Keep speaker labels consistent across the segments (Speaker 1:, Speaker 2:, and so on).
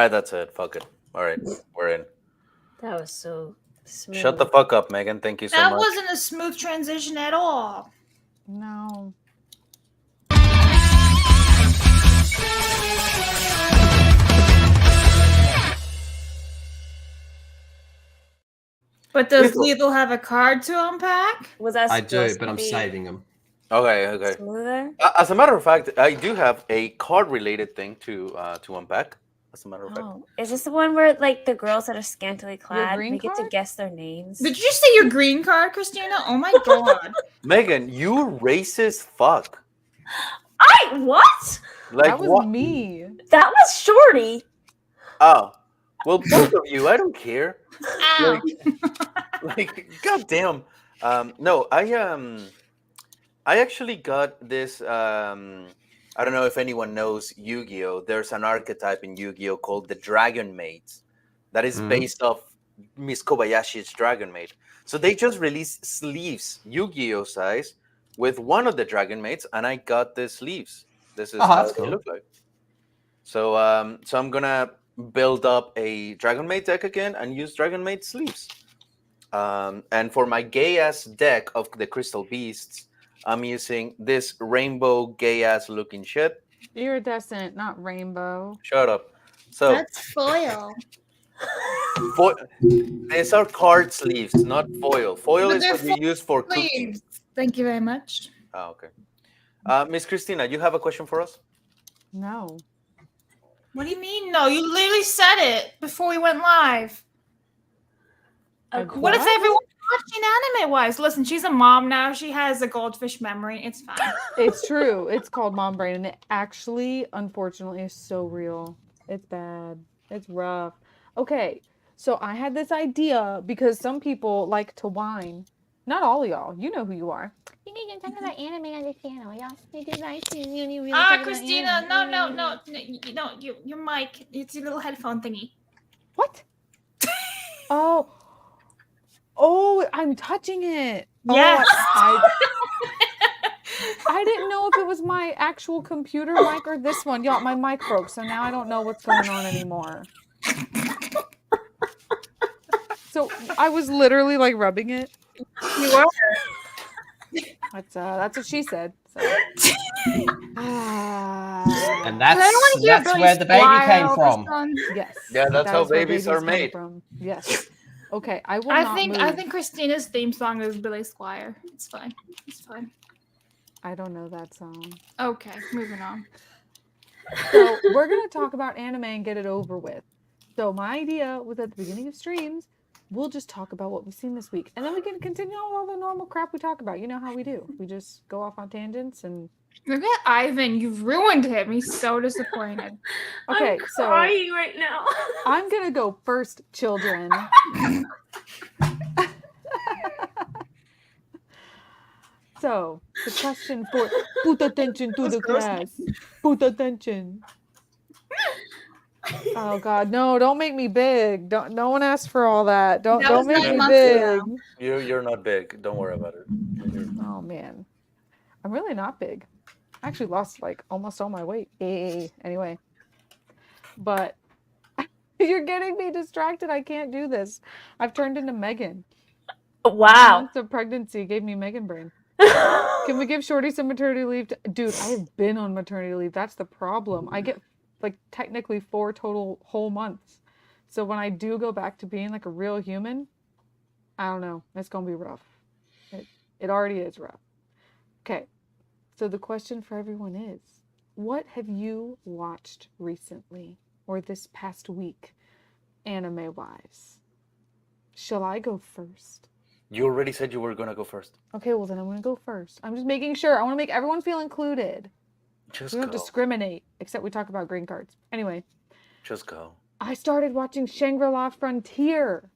Speaker 1: right, that's it. Fuck it. All right, we're in.
Speaker 2: That was so
Speaker 1: Shut the
Speaker 2: smooth.
Speaker 1: fuck up, Megan. Thank you so
Speaker 3: That
Speaker 1: much.
Speaker 3: wasn't a smooth transition at all.
Speaker 4: No.
Speaker 3: But does
Speaker 1: Lethal.
Speaker 3: Lethal have a card to unpack?
Speaker 2: Was that
Speaker 5: I do,
Speaker 2: supposed
Speaker 5: but
Speaker 2: to
Speaker 5: I'm
Speaker 2: be
Speaker 5: saving them.
Speaker 1: Okay.
Speaker 2: smoother?
Speaker 1: As a matter of fact, I do have a card-related thing to unpack. As a matter of fact.
Speaker 2: Oh, is this the one where like the girls that are scantily clad,
Speaker 4: green
Speaker 2: we get to
Speaker 4: card?
Speaker 2: guess their names?
Speaker 3: Did you say your green card, Christina? Oh my god.
Speaker 1: Megan, you racist fuck.
Speaker 2: What?
Speaker 1: Like
Speaker 4: That was
Speaker 1: what?
Speaker 4: me.
Speaker 2: That was Shorty.
Speaker 1: Oh, well, both of you. I don't care.
Speaker 3: Ow.
Speaker 1: Like, goddamn. No, I actually got this. I don't know if anyone knows Yu-Gi-Oh. There's an archetype in Yu-Gi-Oh called the Dragon Maid, that is based off Miss Kobayashi's Dragon Maid. So they just released sleeves, Yu-Gi-Oh size, with one of the Dragon Maids, and I got the sleeves. This is how
Speaker 5: that's
Speaker 1: they
Speaker 5: cool.
Speaker 1: look like. So, so I'm gonna build up a Dragon Maid deck again and use Dragon Maid sleeves. And for my gay ass deck of the Crystal Beasts, I'm using this rainbow gay ass looking shit.
Speaker 4: Iridescent, not rainbow.
Speaker 1: Shut up. So
Speaker 3: That's foil.
Speaker 1: these are card sleeves, not foil. Foil
Speaker 3: But
Speaker 1: is
Speaker 3: they're
Speaker 1: what you use for cookies.
Speaker 3: Please. Thank you very much.
Speaker 1: Oh, okay. Miss Christina, you have a question for us?
Speaker 4: No.
Speaker 3: What do you mean? No, you literally said it before we went live. What if everyone watching anime wise? Listen, she's a mom now. She has a goldfish memory. It's fine.
Speaker 4: It's true. It's called mom brain, and it actually, unfortunately, is so real. It's bad. It's rough. Okay, so I had this idea because some people like to whine. Not all of y'all. You know who you are. You need to talk about anime on this channel. Y'all need to like to really
Speaker 3: Christina, no. Your mic. It's your little headphone thingy.
Speaker 4: What? Oh, I'm touching it.
Speaker 3: Yes.
Speaker 4: I didn't know if it was my actual computer mic or this one. Y'all, my mic broke, so now I don't know what's going on anymore. So I was literally like rubbing it.
Speaker 3: You are.
Speaker 4: That's what she said. So.
Speaker 5: And
Speaker 3: I don't want to hear
Speaker 5: that's where the baby came from.
Speaker 4: Yes.
Speaker 1: Yeah, that's how
Speaker 4: is where
Speaker 1: babies are
Speaker 4: come
Speaker 1: made.
Speaker 4: from. Yes. Okay, I will
Speaker 3: I
Speaker 4: not
Speaker 3: think
Speaker 4: move.
Speaker 3: Christina's theme song is Billy Squire. It's fine. It's fine.
Speaker 4: I don't know that song.
Speaker 3: Okay, moving on.
Speaker 4: So we're gonna talk about anime and get it over with. So my idea was at the beginning of streams, we'll just talk about what we've seen this week, and then we can continue on with all the normal crap we talk about. You know how we do. We just go off on tangents and.
Speaker 3: Look at Ivan. You've ruined him. He's so disappointed.
Speaker 4: Okay,
Speaker 2: I'm
Speaker 4: so
Speaker 2: crying right now.
Speaker 4: I'm gonna go first, children. So the question for put attention to the class. Put attention. Oh God, no! Don't make me big. Don't. No one asked for all that. Don't make
Speaker 3: 9
Speaker 4: me
Speaker 3: months
Speaker 4: big.
Speaker 3: ago.
Speaker 1: You're not big. Don't worry about it.
Speaker 4: Oh man, I'm really not big. I actually lost like almost all my weight. Anyway, but you're getting me distracted. I can't do this. I've turned into Megan.
Speaker 2: Wow.
Speaker 4: Months of pregnancy gave me Megan brain. Can we give Shorty some maternity leave? Dude, I have been on maternity leave. That's the problem. I get like technically 4 total whole months. So when I do go back to being like a real human, I don't know. It's going to be rough. It already is rough. Okay. So the question for everyone is, what have you watched recently or this past week, anime-wise? Shall I go first?
Speaker 1: You already said you were gonna go first.
Speaker 4: Okay, well then I'm gonna go first. I'm just making sure. I want to make everyone feel included.
Speaker 1: Just
Speaker 4: We don't
Speaker 1: go.
Speaker 4: discriminate, except we talk about green cards. Anyway,
Speaker 1: Just go.
Speaker 4: I started watching Shangri-La Frontier.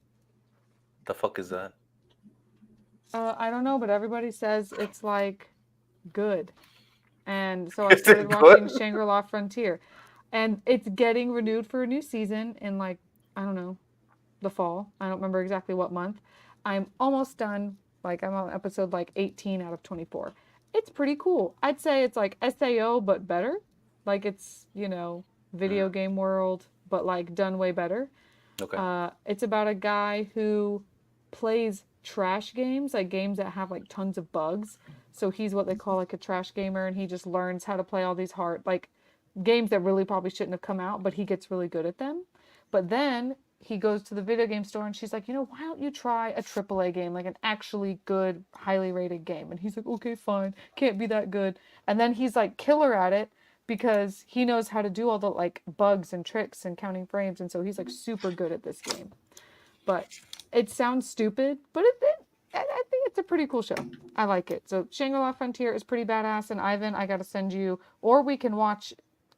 Speaker 1: The fuck is that?
Speaker 4: I don't know, but everybody says it's like good. And so I
Speaker 1: Is it
Speaker 4: started watching
Speaker 1: good?
Speaker 4: Shangri-La Frontier. And it's getting renewed for a new season in like, I don't know, the fall. I don't remember exactly what month. I'm almost done. Like I'm on episode like 18 out of 24. It's pretty cool. I'd say it's like SAO, but better. Like it's, video game world, but like done way better.
Speaker 1: Okay.
Speaker 4: It's about a guy who plays trash games, like games that have like tons of bugs. So he's what they call like a trash gamer, and he just learns how to play all these hard like games that really probably shouldn't have come out, but he gets really good at them. But then he goes to the video game store and she's like, why don't you try a AAA game, like an actually good, highly rated game? And he's like, okay, fine, can't be that good. And then he's like killer at it because he knows how to do all the like bugs and tricks and counting frames, and so he's like super good at this game. But it sounds stupid, but I think it's a pretty cool show. I like it. So Shangri-La Frontier is pretty badass, and Ivan, I gotta send you, or we can watch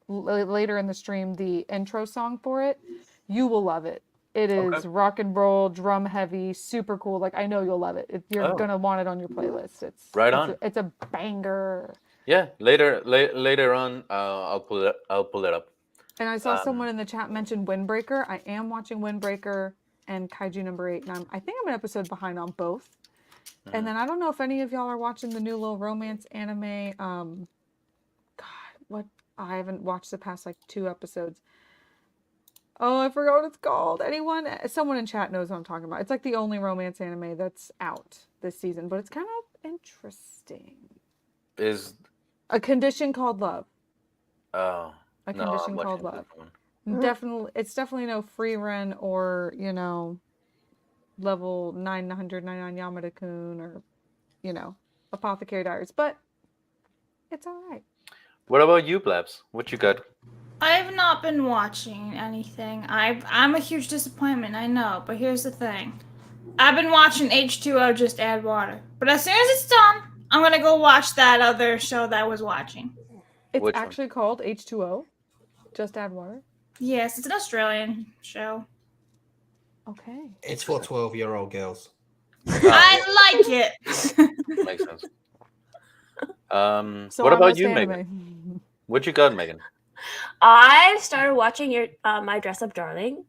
Speaker 4: later in the stream the intro song for it. You will love it. It is rock and roll, drum heavy, super cool. Like, I know you'll love it. You're gonna want it on your playlist. It's a banger.
Speaker 1: Yeah, later on, I'll pull it up.
Speaker 4: And I saw someone in the chat mention Windbreaker. I am watching Windbreaker and Kaiju number 8, and I think I'm an episode behind on both. Mm-hmm. And then I don't know if any of y'all are watching the new little romance anime. I haven't watched the past like 2 episodes. Oh, I forgot what it's called. Someone in chat knows what I'm talking about. It's like the only romance anime that's out this season, but it's kind of interesting.
Speaker 1: Is
Speaker 4: A Condition Called Love.
Speaker 1: Oh.
Speaker 4: A Condition Called Love. Definitely, it's definitely no free run or, level 999 Yamada-kun or, Apothecary Diaries, but it's all right.
Speaker 1: What about you, Blabs? What you got?
Speaker 3: I have not been watching anything. I'm a huge disappointment, I know, but here's the thing. I've been watching H2O Just Add Water, but as soon as it's done, I'm gonna go watch that other show that I was watching.
Speaker 4: It's actually called H2O, Just Add Water?
Speaker 3: Yes, it's an Australian show.
Speaker 4: Okay.
Speaker 5: It's for 12-year-old girls.
Speaker 3: I like it.
Speaker 1: Makes sense.
Speaker 4: So
Speaker 1: what
Speaker 4: I
Speaker 1: about
Speaker 4: must
Speaker 1: you,
Speaker 4: anime.
Speaker 1: Megan? What you got, Megan?
Speaker 2: I started watching your My Dress Up Darling.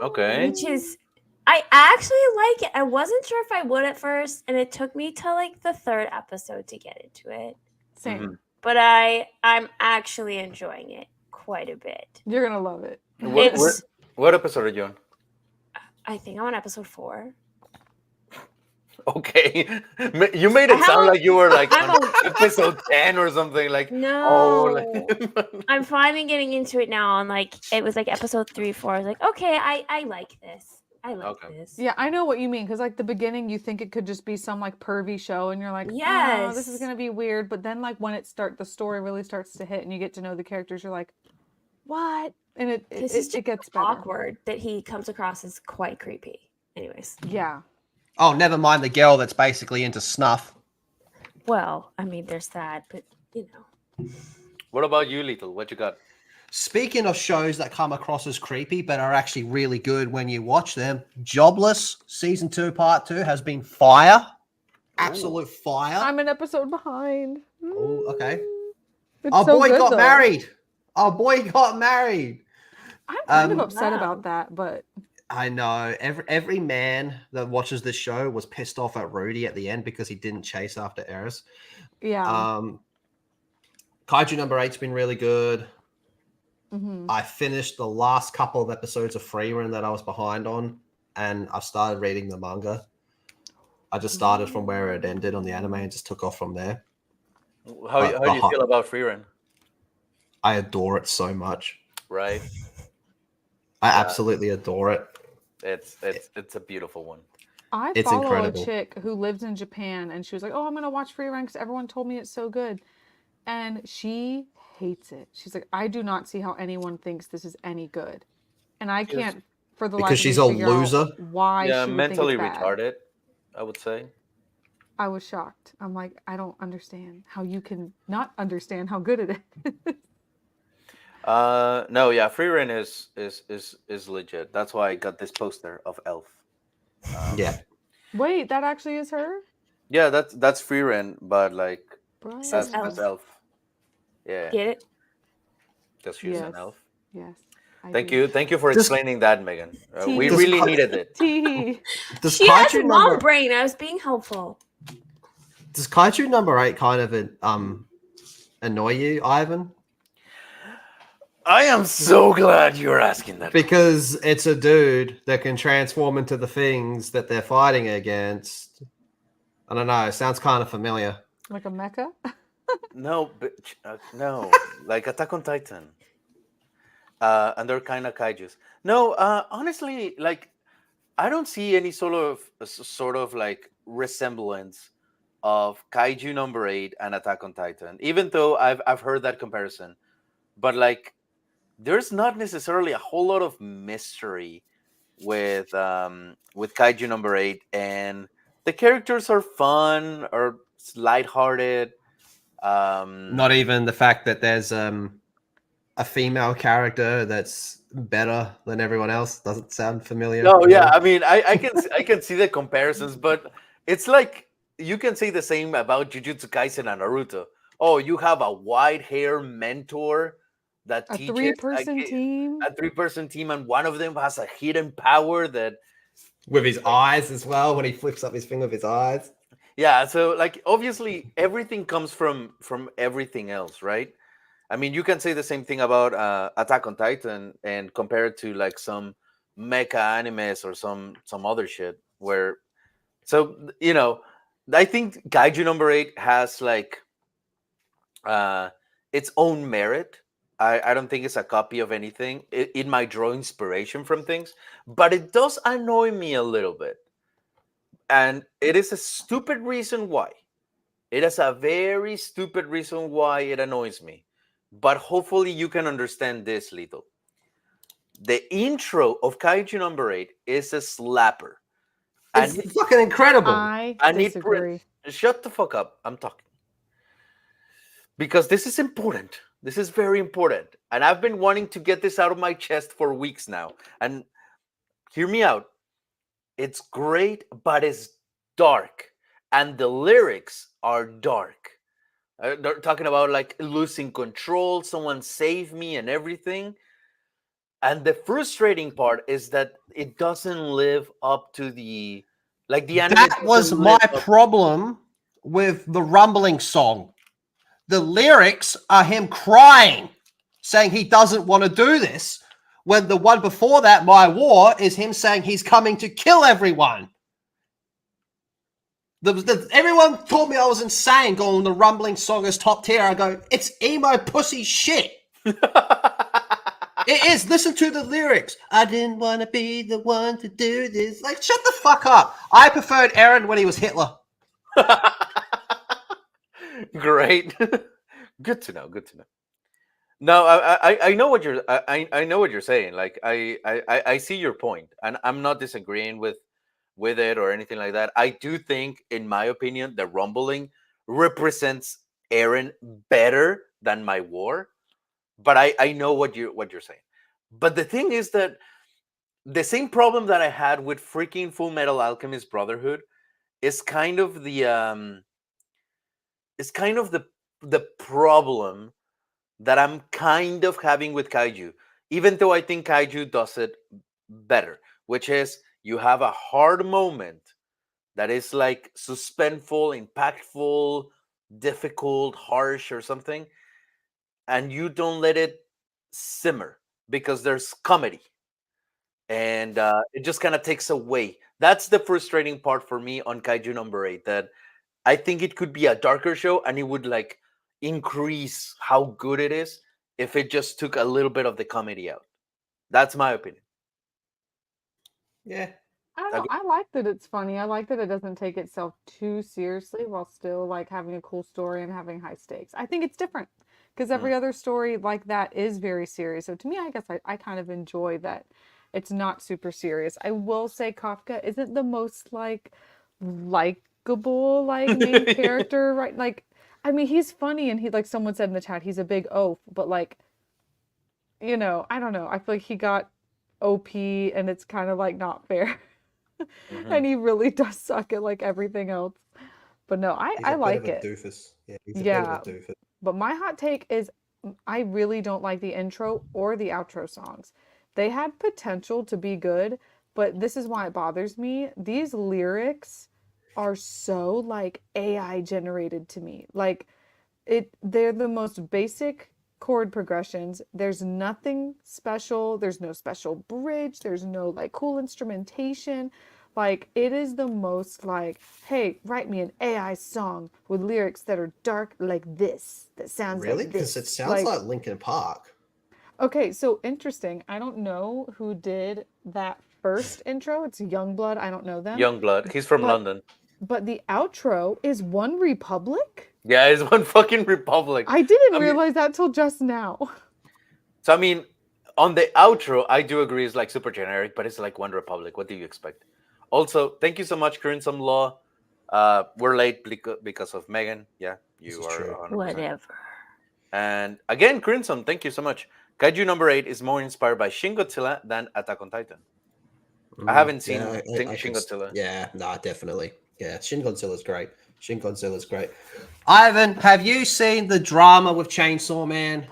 Speaker 1: Okay.
Speaker 2: Which is, I actually like it. I wasn't sure if I would at first, and it took me to like the 3rd episode to get into it.
Speaker 4: Same.
Speaker 1: Mm-hmm.
Speaker 2: But I'm actually enjoying it quite a bit.
Speaker 4: You're gonna love it.
Speaker 1: What episode are you on?
Speaker 2: I think I'm on episode 4.
Speaker 1: Okay, you made it sound like you were like on episode 10 or something. Like
Speaker 2: no, I'm finally getting into it now. And like it was like episode 3, 4. I was like, okay, I like this. I like this.
Speaker 4: Yeah, I know what you mean, because like the beginning, you think it could just be some like pervy show, and you're like,
Speaker 2: yes,
Speaker 4: oh, this is gonna be weird. But then like when the story really starts to hit, and you get to know the characters, you're like, what? And it gets better.
Speaker 2: Awkward that he comes across as quite creepy. Anyways,
Speaker 4: yeah.
Speaker 5: Oh, never mind the girl that's basically into snuff.
Speaker 2: Well, I mean, there's that, but
Speaker 1: What about you, Lethal? What you got?
Speaker 5: Speaking of shows that come across as creepy but are actually really good when you watch them, Jobless Season 2 Part 2 has been fire. Absolute fire.
Speaker 4: I'm an episode behind.
Speaker 5: Oh, okay.
Speaker 4: It's
Speaker 5: Our
Speaker 4: so
Speaker 5: boy
Speaker 4: good,
Speaker 5: got
Speaker 4: though.
Speaker 5: married. Our boy got married.
Speaker 4: I'm kind of upset about that, but
Speaker 5: I know. Every man that watches this show was pissed off at Rudy at the end because he didn't chase after Eris.
Speaker 4: yeah.
Speaker 5: Kaiju number 8's been really good.
Speaker 4: Mm-hmm.
Speaker 5: I finished the last couple of episodes of Freerun that I was behind on, and I've started reading the manga. I just started from where it ended on the anime and just took off from there.
Speaker 1: How do you feel about Freerun?
Speaker 5: I adore it so much.
Speaker 1: Right.
Speaker 5: I absolutely adore it.
Speaker 1: It's a beautiful one.
Speaker 5: It's
Speaker 4: follow
Speaker 5: incredible.
Speaker 4: a chick who lives in Japan, and she was like, "Oh, I'm gonna watch Freerun because everyone told me it's so good," and she hates it. She's like, "I do not see how anyone thinks this is any good," and I can't for the life of me
Speaker 5: Because she's a
Speaker 4: figure out
Speaker 5: loser.
Speaker 4: why
Speaker 1: Yeah,
Speaker 4: she would
Speaker 1: mentally
Speaker 4: think it's bad.
Speaker 1: retarded, I would say.
Speaker 4: I was shocked. I'm like, I don't understand how you can not understand how good it is.
Speaker 1: No, yeah, Freerun is legit. That's why I got this poster of Elf.
Speaker 5: Yeah.
Speaker 4: Wait, that actually is her?
Speaker 1: Yeah, that's Freerun, but like
Speaker 4: Brian?
Speaker 2: Says
Speaker 1: that's
Speaker 2: Elf.
Speaker 1: Elf. Yeah,
Speaker 2: get it?
Speaker 1: because she's
Speaker 4: Yes.
Speaker 1: an elf.
Speaker 4: Yes. I
Speaker 1: Thank
Speaker 4: do.
Speaker 1: you for
Speaker 5: Just-
Speaker 1: explaining that, Megan. We
Speaker 4: Just
Speaker 1: really
Speaker 5: cut-
Speaker 1: needed it.
Speaker 4: Tee.
Speaker 5: Does
Speaker 2: She has
Speaker 5: Kaiju
Speaker 2: a mom
Speaker 5: number
Speaker 2: brain. I was being helpful.
Speaker 5: Does Kaiju number 8 kind of annoy you, Ivan?
Speaker 1: I am so glad you're asking that.
Speaker 5: Because it's a dude that can transform into the things that they're fighting against. I don't know. It sounds kind of familiar.
Speaker 4: Like a mecha?
Speaker 1: No, bitch, no, like Attack on Titan. And they're kind of kaijus. No, honestly, like I don't see any sort of like resemblance of Kaiju number 8 and Attack on Titan. Even though I've heard that comparison, but like there's not necessarily a whole lot of mystery with Kaiju number 8, and the characters are fun or lighthearted.
Speaker 5: Not even the fact that there's a female character that's better than everyone else doesn't sound familiar.
Speaker 1: No,
Speaker 5: at
Speaker 1: yeah,
Speaker 5: all.
Speaker 1: I mean, I can see the comparisons, but it's like you can say the same about Jujutsu Kaisen and Naruto. Oh, you have a white hair mentor that
Speaker 4: A
Speaker 1: teaches
Speaker 4: 3-person team?
Speaker 1: a 3-person team, and one of them has a hidden power that
Speaker 5: With his eyes as well, when he flips up his thing with his eyes.
Speaker 1: yeah. So like obviously everything comes from everything else, right? I mean, you can say the same thing about Attack on Titan and compare it to like some mecha animes or some other shit where so you know I think Kaiju number 8 has like uh its own merit. I don't think it's a copy of anything. It might draw inspiration from things, but it does annoy me a little bit. And it is a stupid reason why. It is a very stupid reason why it annoys me. But hopefully you can understand this, Lito. The intro of Kaiju number 8 is a slapper.
Speaker 5: It's
Speaker 1: And
Speaker 5: fucking incredible.
Speaker 4: I
Speaker 1: and
Speaker 4: disagree.
Speaker 1: shut the fuck up. I'm talking. Because this is important. This is very important. And I've been wanting to get this out of my chest for weeks now. And hear me out. It's great, but it's dark. And the lyrics are dark. They're talking about like losing control, someone save me, and everything. And the frustrating part is that it doesn't live up to the like the anime.
Speaker 5: That was
Speaker 1: doesn't
Speaker 5: my
Speaker 1: live up-
Speaker 5: problem with the Rumbling song. The lyrics are him crying, saying he doesn't want to do this, when the one before that, My War, is him saying he's coming to kill everyone. Everyone told me I was insane going the Rumbling song is top tier. I go, it's emo pussy shit. It is. Listen to the lyrics. I didn't want to be the one to do this. Like, shut the fuck up. I preferred Aaron when he was Hitler.
Speaker 1: Great. Good to know. Good to know. No, I know what you're I know what you're saying. Like I see your point, and I'm not disagreeing with it or anything like that. I do think, in my opinion, the rumbling represents Aaron better than my war. But I know what you're saying. But the thing is that the same problem that I had with freaking Full Metal Alchemist Brotherhood is kind of the problem that I'm kind of having with Kaiju, even though I think Kaiju does it better, which is you have a hard moment that is like suspenseful, impactful, difficult, harsh, or something, and you don't let it simmer because there's comedy, and it just kind of takes away. That's the frustrating part for me on Kaiju number 8. That I think it could be a darker show, and it would like increase how good it is if it just took a little bit of the comedy out. That's my opinion.
Speaker 5: Yeah.
Speaker 4: I don't know. I like that it's funny. I like that it doesn't take itself too seriously while still like having a cool story and having high stakes. I think it's different because every other story like that is very serious. So to me, I guess I kind of enjoy that it's not super serious. I will say Kafka isn't the most likable like main character, right? Like, I mean, he's funny and he, like someone said in the chat, he's a big oaf, but like, you know, I don't know. I feel like he got OP and it's kind of like not fair. And he really does suck at like everything else. But no, I like it.
Speaker 5: Doofus. Yeah, he's
Speaker 4: Yeah.
Speaker 5: a bit of a doofus.
Speaker 4: But my hot take is I really don't like the intro or the outro songs. They had potential to be good, but this is why it bothers me. These lyrics are so like AI generated to me. Like they're the most basic chord progressions. There's nothing special. There's no special bridge. There's no like cool instrumentation. Like it is the most like, hey, write me an AI song with lyrics that are dark like this. That sounds
Speaker 5: Really?
Speaker 4: like this.
Speaker 5: Because it sounds like Linkin Park.
Speaker 4: Okay, so interesting. I don't know who did that first intro. It's Youngblood. I don't know them.
Speaker 1: Youngblood. He's from
Speaker 4: But-
Speaker 1: London.
Speaker 4: But the outro is One Republic?
Speaker 1: Yeah, he's One Fucking Republic.
Speaker 4: I didn't
Speaker 1: I mean-
Speaker 4: realize that till just now.
Speaker 1: So I mean, on the outro, I do agree it's like super generic, but it's like One Republic. What do you expect? Also, thank you so much, Crimson Law. We're late because of Megan. Yeah,
Speaker 5: This
Speaker 1: you
Speaker 5: is
Speaker 1: are
Speaker 5: true.
Speaker 1: 100%.
Speaker 2: Whatever.
Speaker 1: And again, Crimson, thank you so much. Kaiju number 8 is more inspired by Shin Godzilla than Attack on Titan. I haven't seen Shin Godzilla.
Speaker 5: Yeah, nah, definitely. Yeah, Shin Godzilla's great. Shin Godzilla's great. Ivan, have you seen the drama with Chainsaw Man?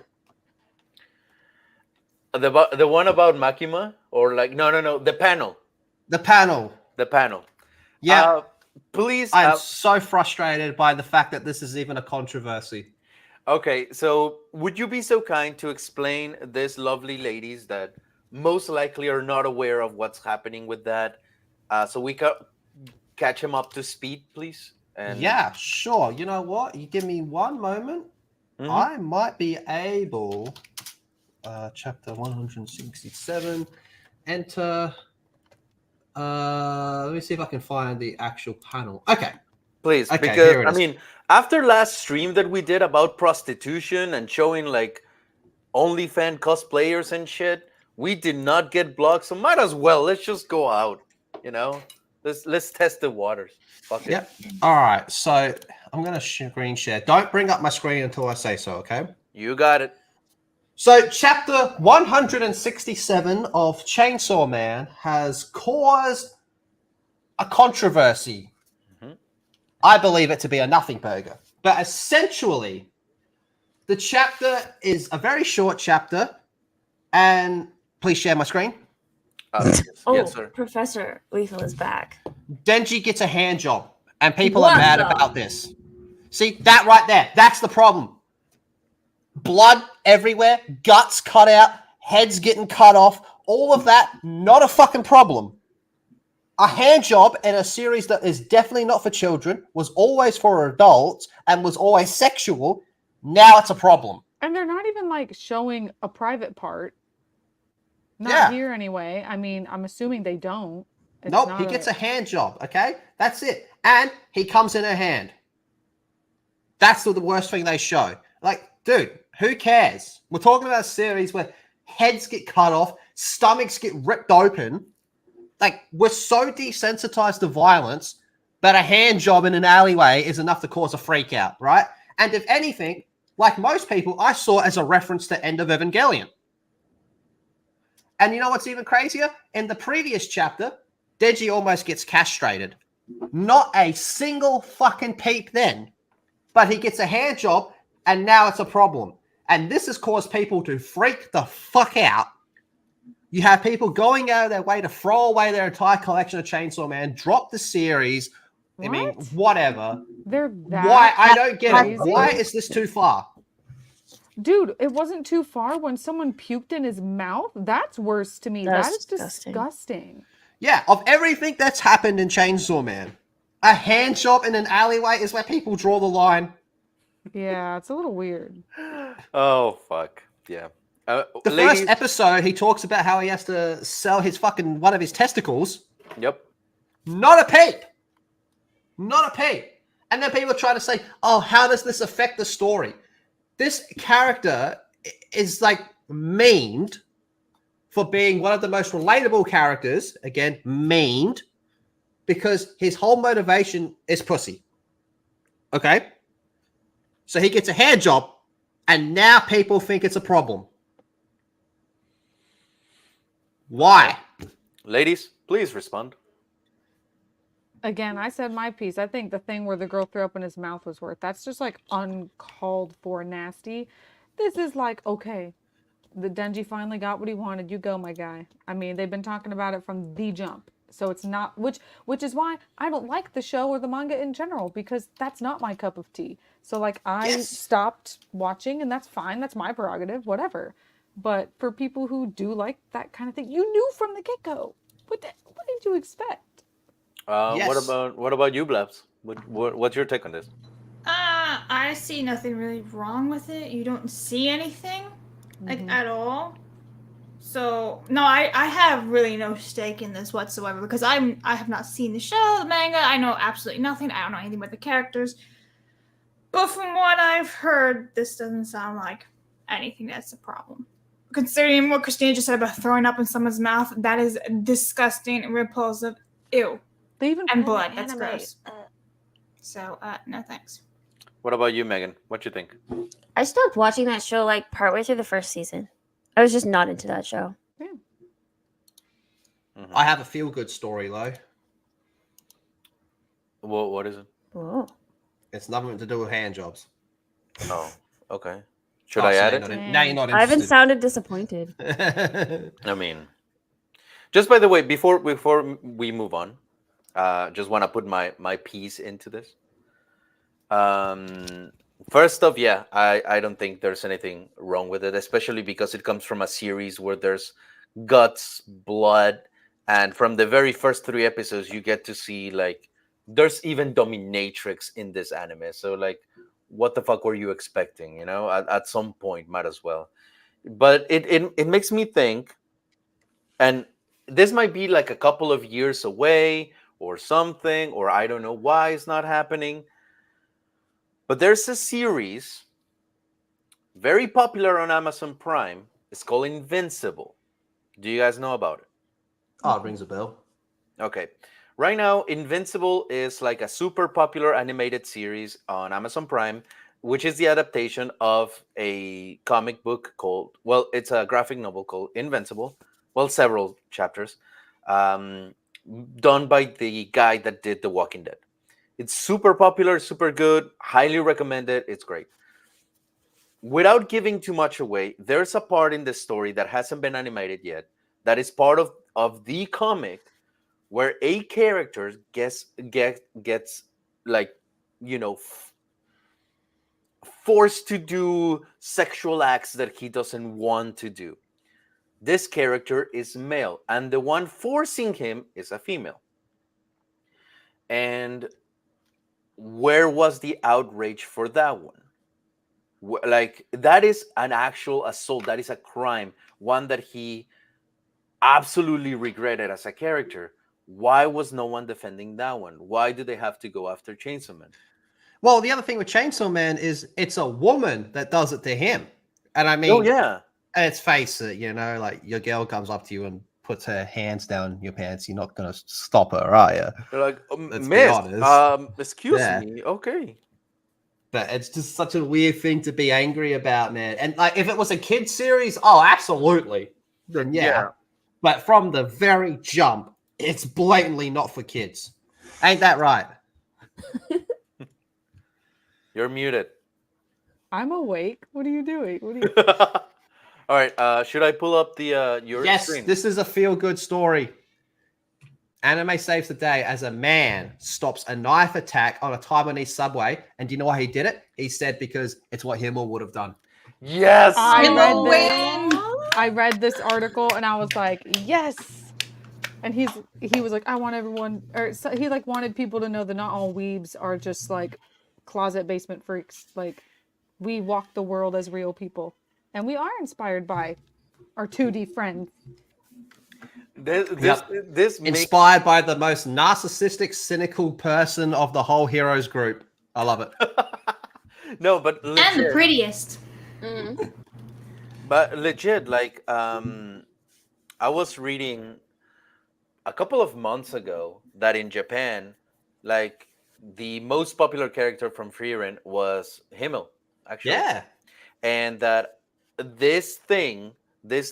Speaker 1: The one about Makima? Or like, no, the panel.
Speaker 5: The panel.
Speaker 1: The panel.
Speaker 5: Yeah,
Speaker 1: Please.
Speaker 5: I'm so frustrated by the fact that this is even a controversy.
Speaker 1: Okay, so would you be so kind to explain this lovely ladies that most likely are not aware of what's happening with that, so we can catch him up to speed, please? And
Speaker 5: Yeah, sure. You know what? You give me one moment.
Speaker 1: Mhm.
Speaker 5: I might be able. Chapter 167. Enter. Let me see if I can find the actual panel. Okay.
Speaker 1: please,
Speaker 5: Okay,
Speaker 1: because
Speaker 5: here it
Speaker 1: I
Speaker 5: is.
Speaker 1: mean, after last stream that we did about prostitution and showing like OnlyFans cosplayers and shit, we did not get blocked. So might as well let's just go out. You know, let's test the waters. Fuck it.
Speaker 5: Yep. All right. So I'm gonna screen share. Don't bring up my screen until I say so. Okay.
Speaker 1: You got it.
Speaker 5: So, chapter 167 of Chainsaw Man has caused a controversy.
Speaker 1: Mhm.
Speaker 5: I believe it to be a nothing burger. But essentially, the chapter is a very short chapter. And please share my screen.
Speaker 1: Yes,
Speaker 2: Oh,
Speaker 1: yes, sir.
Speaker 2: Professor Lethal is back.
Speaker 5: Denji gets a hand job, and people
Speaker 2: What
Speaker 5: are mad
Speaker 2: the-
Speaker 5: about this. See, that right there, that's the problem. Blood everywhere, guts cut out, heads getting cut off, all of that, not a fucking problem. A hand job in a series that is definitely not for children, was always for adults, and was always sexual, now it's a problem.
Speaker 4: And they're not even like showing a private part. Not
Speaker 5: Yeah.
Speaker 4: here anyway. I mean, I'm assuming they don't. It's
Speaker 5: Nope,
Speaker 4: not
Speaker 5: he gets a hand job, okay? That's it. And he comes in her hand. That's the worst thing they show. Like, dude, who cares? We're talking about a series where heads get cut off, stomachs get ripped open. Like, we're so desensitized to violence, but a hand job in an alleyway is enough to cause a freak out, right? And if anything, like most people, I saw it as a reference to End of Evangelion. And you know what's even crazier? In the previous chapter, Deji almost gets castrated. Not a single fucking peep then. But he gets a hand job, and now it's a problem. And this has caused people to freak the fuck out. You have people going out of their way to throw away their entire collection of Chainsaw Man, drop the series. I mean,
Speaker 4: What?
Speaker 5: whatever.
Speaker 4: They're that
Speaker 5: Why? I don't get it.
Speaker 4: crazy?
Speaker 5: Why is this too far?
Speaker 4: Dude, it wasn't too far when someone puked in his mouth. That's worse to me.
Speaker 2: That's
Speaker 4: That is
Speaker 2: disgusting.
Speaker 4: disgusting.
Speaker 5: Yeah, of everything that's happened in Chainsaw Man, a hand job in an alleyway is where people draw the line.
Speaker 4: Yeah, it's a little weird.
Speaker 1: Oh fuck. Yeah.
Speaker 5: The
Speaker 1: Ladies,
Speaker 5: first episode, he talks about how he has to sell his fucking one of his testicles.
Speaker 1: Yep.
Speaker 5: Not a peep. Not a peep. And then people try to say, oh, how does this affect the story? This character is like memed for being one of the most relatable characters. Again, memed. Because his whole motivation is pussy. Okay? So he gets a hand job, and now people think it's a problem. Why?
Speaker 1: Ladies, please respond.
Speaker 4: Again, I said my piece. I think the thing where the girl threw up in his mouth was worse. That's just like uncalled for nasty. This is like, okay, the Denji finally got what he wanted. You go, my guy. I mean, they've been talking about it from the jump. So it's not, which is why I don't like the show or the manga in general, because that's not my cup of tea. So like I
Speaker 5: Yes.
Speaker 4: stopped watching, and that's fine. That's my prerogative, whatever. But for people who do like that kind of thing, you knew from the get-go. What did you expect?
Speaker 1: What
Speaker 5: Yes.
Speaker 1: about you, Blabs? What's your take on this?
Speaker 3: I see nothing really wrong with it. You don't see anything, like, at all. So no, I have really no stake in this whatsoever because I have not seen the show, the manga. I know absolutely nothing. I don't know anything about the characters. But from what I've heard, this doesn't sound like anything that's a problem. Considering what Christina just said about throwing up in someone's mouth, that is disgusting and repulsive. Ew.
Speaker 4: They even
Speaker 3: And
Speaker 4: put
Speaker 3: blood,
Speaker 4: an
Speaker 3: that's
Speaker 4: anime.
Speaker 3: gross. So, no thanks.
Speaker 1: What about you, Megan? What you think?
Speaker 2: I stopped watching that show like partway through the first season. I was just not into that show.
Speaker 4: Yeah.
Speaker 5: I have a feel good story though.
Speaker 1: What is it?
Speaker 2: Oh.
Speaker 5: It's nothing to do with hand jobs.
Speaker 1: Oh, okay. Should
Speaker 5: Oh,
Speaker 1: I
Speaker 5: so
Speaker 1: add
Speaker 5: now
Speaker 1: it?
Speaker 5: you're not- Now you're not
Speaker 2: I haven't
Speaker 5: interested.
Speaker 2: sounded disappointed.
Speaker 1: I mean, just by the way, before we move on, just want to put my piece into this. First off, yeah, I don't think there's anything wrong with it, especially because it comes from a series where there's guts, blood, and from the very first 3 episodes, you get to see like there's even dominatrix in this anime. So like, what the fuck were you expecting? You know, at some point, might as well. But it makes me think, and this might be like a couple of years away or something, or I don't know why it's not happening. But there's a series very popular on Amazon Prime. It's called Invincible. Do you guys know about it?
Speaker 5: Oh, it rings a bell.
Speaker 1: Okay. Right now, Invincible is like a super popular animated series on Amazon Prime, which is the adaptation of a comic book called, well, it's a graphic novel called Invincible. Well, several chapters, um, done by the guy that did The Walking Dead. It's super popular, super good, highly recommended. It's great. Without giving too much away, there's a part in the story that hasn't been animated yet that is part of the comic where a character gets like, you know, forced to do sexual acts that he doesn't want to do. This character is male, and the one forcing him is a female. And where was the outrage for that one? Like, that is an actual assault. That is a crime, one that he absolutely regretted as a character. Why was no one defending that one? Why do they have to go after Chainsaw Man?
Speaker 5: Well, the other thing with Chainsaw Man is it's a woman that does it to him. And I mean,
Speaker 1: Oh yeah,
Speaker 5: let's face it, you know, like your girl comes up to you and puts her hands down your pants. You're not going to stop her, are you?
Speaker 1: they're like,
Speaker 5: Let's be
Speaker 1: Miss,
Speaker 5: honest.
Speaker 1: excuse
Speaker 5: Yeah.
Speaker 1: me, okay.
Speaker 5: But it's just such a weird thing to be angry about, man. And like, if it was a kid series, oh, absolutely. Then yeah. But from the very jump, it's blatantly not for kids. Ain't that right?
Speaker 1: You're muted.
Speaker 4: I'm awake. What are you doing? What are you?
Speaker 1: All right, should I pull up the your
Speaker 5: Yes,
Speaker 1: screen?
Speaker 5: this is a feel-good story. Anime saves the day as a man stops a knife attack on a Taiwanese subway. And do you know why he did it? He said because it's what Himmel would have done.
Speaker 1: Yes.
Speaker 4: I read
Speaker 3: Himmel
Speaker 4: this.
Speaker 3: win.
Speaker 4: I read this article and I was like, yes. And he was like, I want everyone, or so, he like wanted people to know that not all weebs are just like closet basement freaks. Like, we walk the world as real people, and we are inspired by our 2D friends.
Speaker 1: This makes
Speaker 5: Inspired by the most narcissistic, cynical person of the whole heroes group. I love it.
Speaker 1: no, but
Speaker 3: And the
Speaker 1: legit,
Speaker 3: prettiest.
Speaker 1: but legit, like I was reading a couple of months ago that in Japan, like the most popular character from Frieren was Himmel, actually.
Speaker 5: Yeah.
Speaker 1: And that this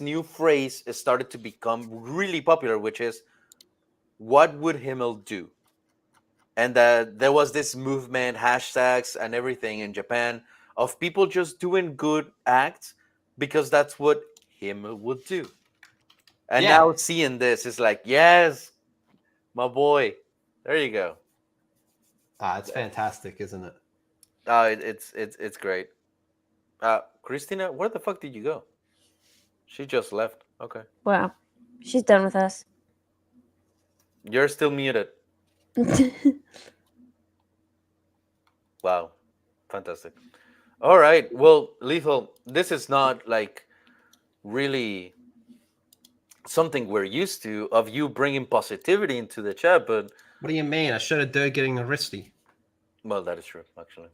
Speaker 1: new phrase started to become really popular, which is, what would Himmel do? And that there was this movement, hashtags and everything in Japan of people just doing good acts because that's what Himmel would do. And
Speaker 5: Yeah.
Speaker 1: now seeing this is like, yes, My boy. There you go.
Speaker 5: It's fantastic, isn't it?
Speaker 1: It's great. Christina, where the fuck did you go? She just left. Okay.
Speaker 2: Wow. She's done with us.
Speaker 1: You're still muted. Wow. Fantastic. All right. Well, Lethal, this is not like really something we're used to of you bringing positivity into the chat, but
Speaker 5: What do you mean? I showed a dude getting arrested.
Speaker 1: well, that is true, actually.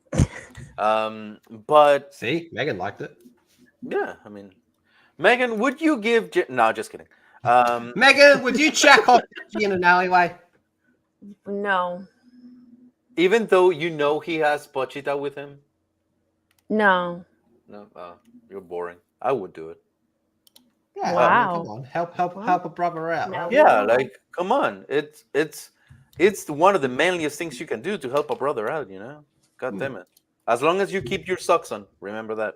Speaker 1: But
Speaker 5: See, Megan liked it.
Speaker 1: yeah, I mean, Megan, would you give? No, just kidding.
Speaker 5: Megan, would you check off in an alleyway?
Speaker 2: No.
Speaker 1: Even though you know he has Pochita with him.
Speaker 2: No.
Speaker 1: No, you're boring. I would do it.
Speaker 5: Yeah,
Speaker 2: Wow.
Speaker 5: come on, help a brother out.
Speaker 2: No.
Speaker 1: Yeah, like come on, it's one of the manliest things you can do to help a brother out. You know, God damn it. As long as you keep your socks on, remember that.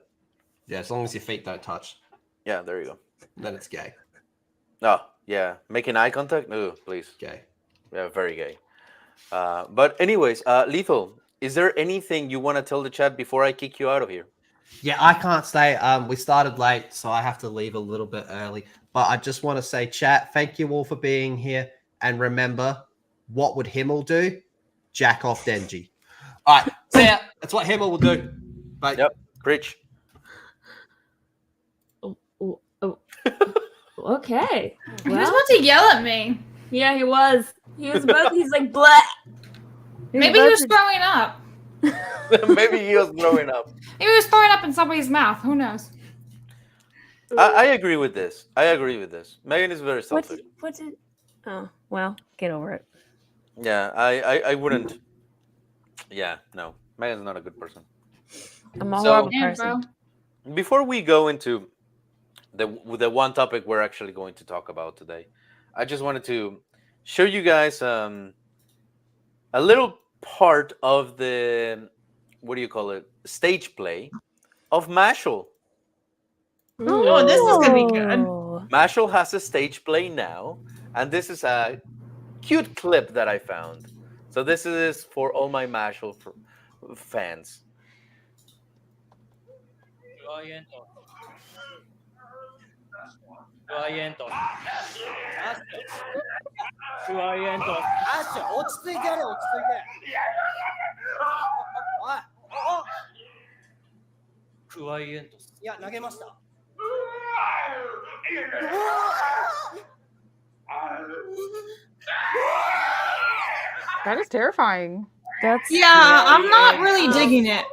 Speaker 5: Yeah, as long as your feet don't touch,
Speaker 1: Yeah, there you go.
Speaker 5: then it's gay.
Speaker 1: Oh yeah, making eye contact. No, please.
Speaker 5: Gay.
Speaker 1: Yeah, very gay. But anyways, Lethal, is there anything you want to tell the chat before I kick you out of here?
Speaker 5: Yeah, I can't stay. We started late, so I have to leave a little bit early. But I just want to say, chat, thank you all for being here. And remember, what would Himmel do? Jack off Denji. All right, see ya. That's what Himmel will do. Bye.
Speaker 1: Yep, preach.
Speaker 2: Oh. Okay.
Speaker 3: He was
Speaker 2: Well,
Speaker 3: about to yell at me.
Speaker 2: yeah, he was. He's like, blah.
Speaker 3: Maybe he was throwing up.
Speaker 1: Maybe he was growing up.
Speaker 3: Maybe he was throwing up in somebody's mouth. Who knows?
Speaker 1: I agree with this. Megan is very selfish.
Speaker 2: What did? Oh, well, get over it.
Speaker 1: Yeah, I wouldn't. Yeah, no. Megan's not a good person.
Speaker 2: I'm a
Speaker 1: So-
Speaker 2: horrible
Speaker 3: Damn,
Speaker 2: person.
Speaker 3: bro.
Speaker 1: Before we go into the one topic we're actually going to talk about today, I just wanted to show you guys a little part of the stage play of Mashall.
Speaker 3: Oh, this is gonna be good.
Speaker 2: Oh.
Speaker 1: Mashall has a stage play now, and this is a cute clip that I found. So this is for all my Mashall fans.
Speaker 4: That is terrifying.
Speaker 2: That's
Speaker 3: Yeah, I'm not really digging it.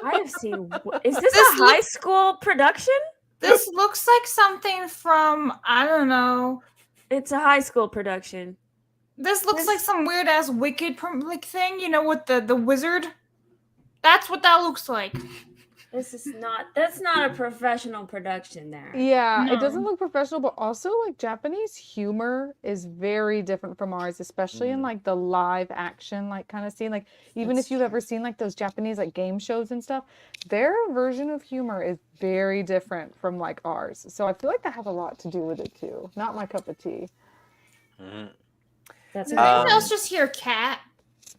Speaker 2: I have seen. Is this
Speaker 3: This
Speaker 2: a high school production?
Speaker 3: This looks like something from, I don't know.
Speaker 2: It's a high school production.
Speaker 3: This looks like some weird ass wicked like thing, you know, with the wizard. That's what that looks like.
Speaker 2: That's not a professional production there.
Speaker 4: Yeah,
Speaker 3: No.
Speaker 4: it doesn't look professional, but also like Japanese humor is very different from ours, especially in like the live action like kind of scene. Like even if you've ever seen like those Japanese like game shows and stuff, their version of humor is very different from like ours. So I feel like that has a lot to do with it too. Not my cup of tea.
Speaker 1: Mhm.
Speaker 2: That's
Speaker 3: Did
Speaker 2: amazing.
Speaker 3: anyone else just hear cat?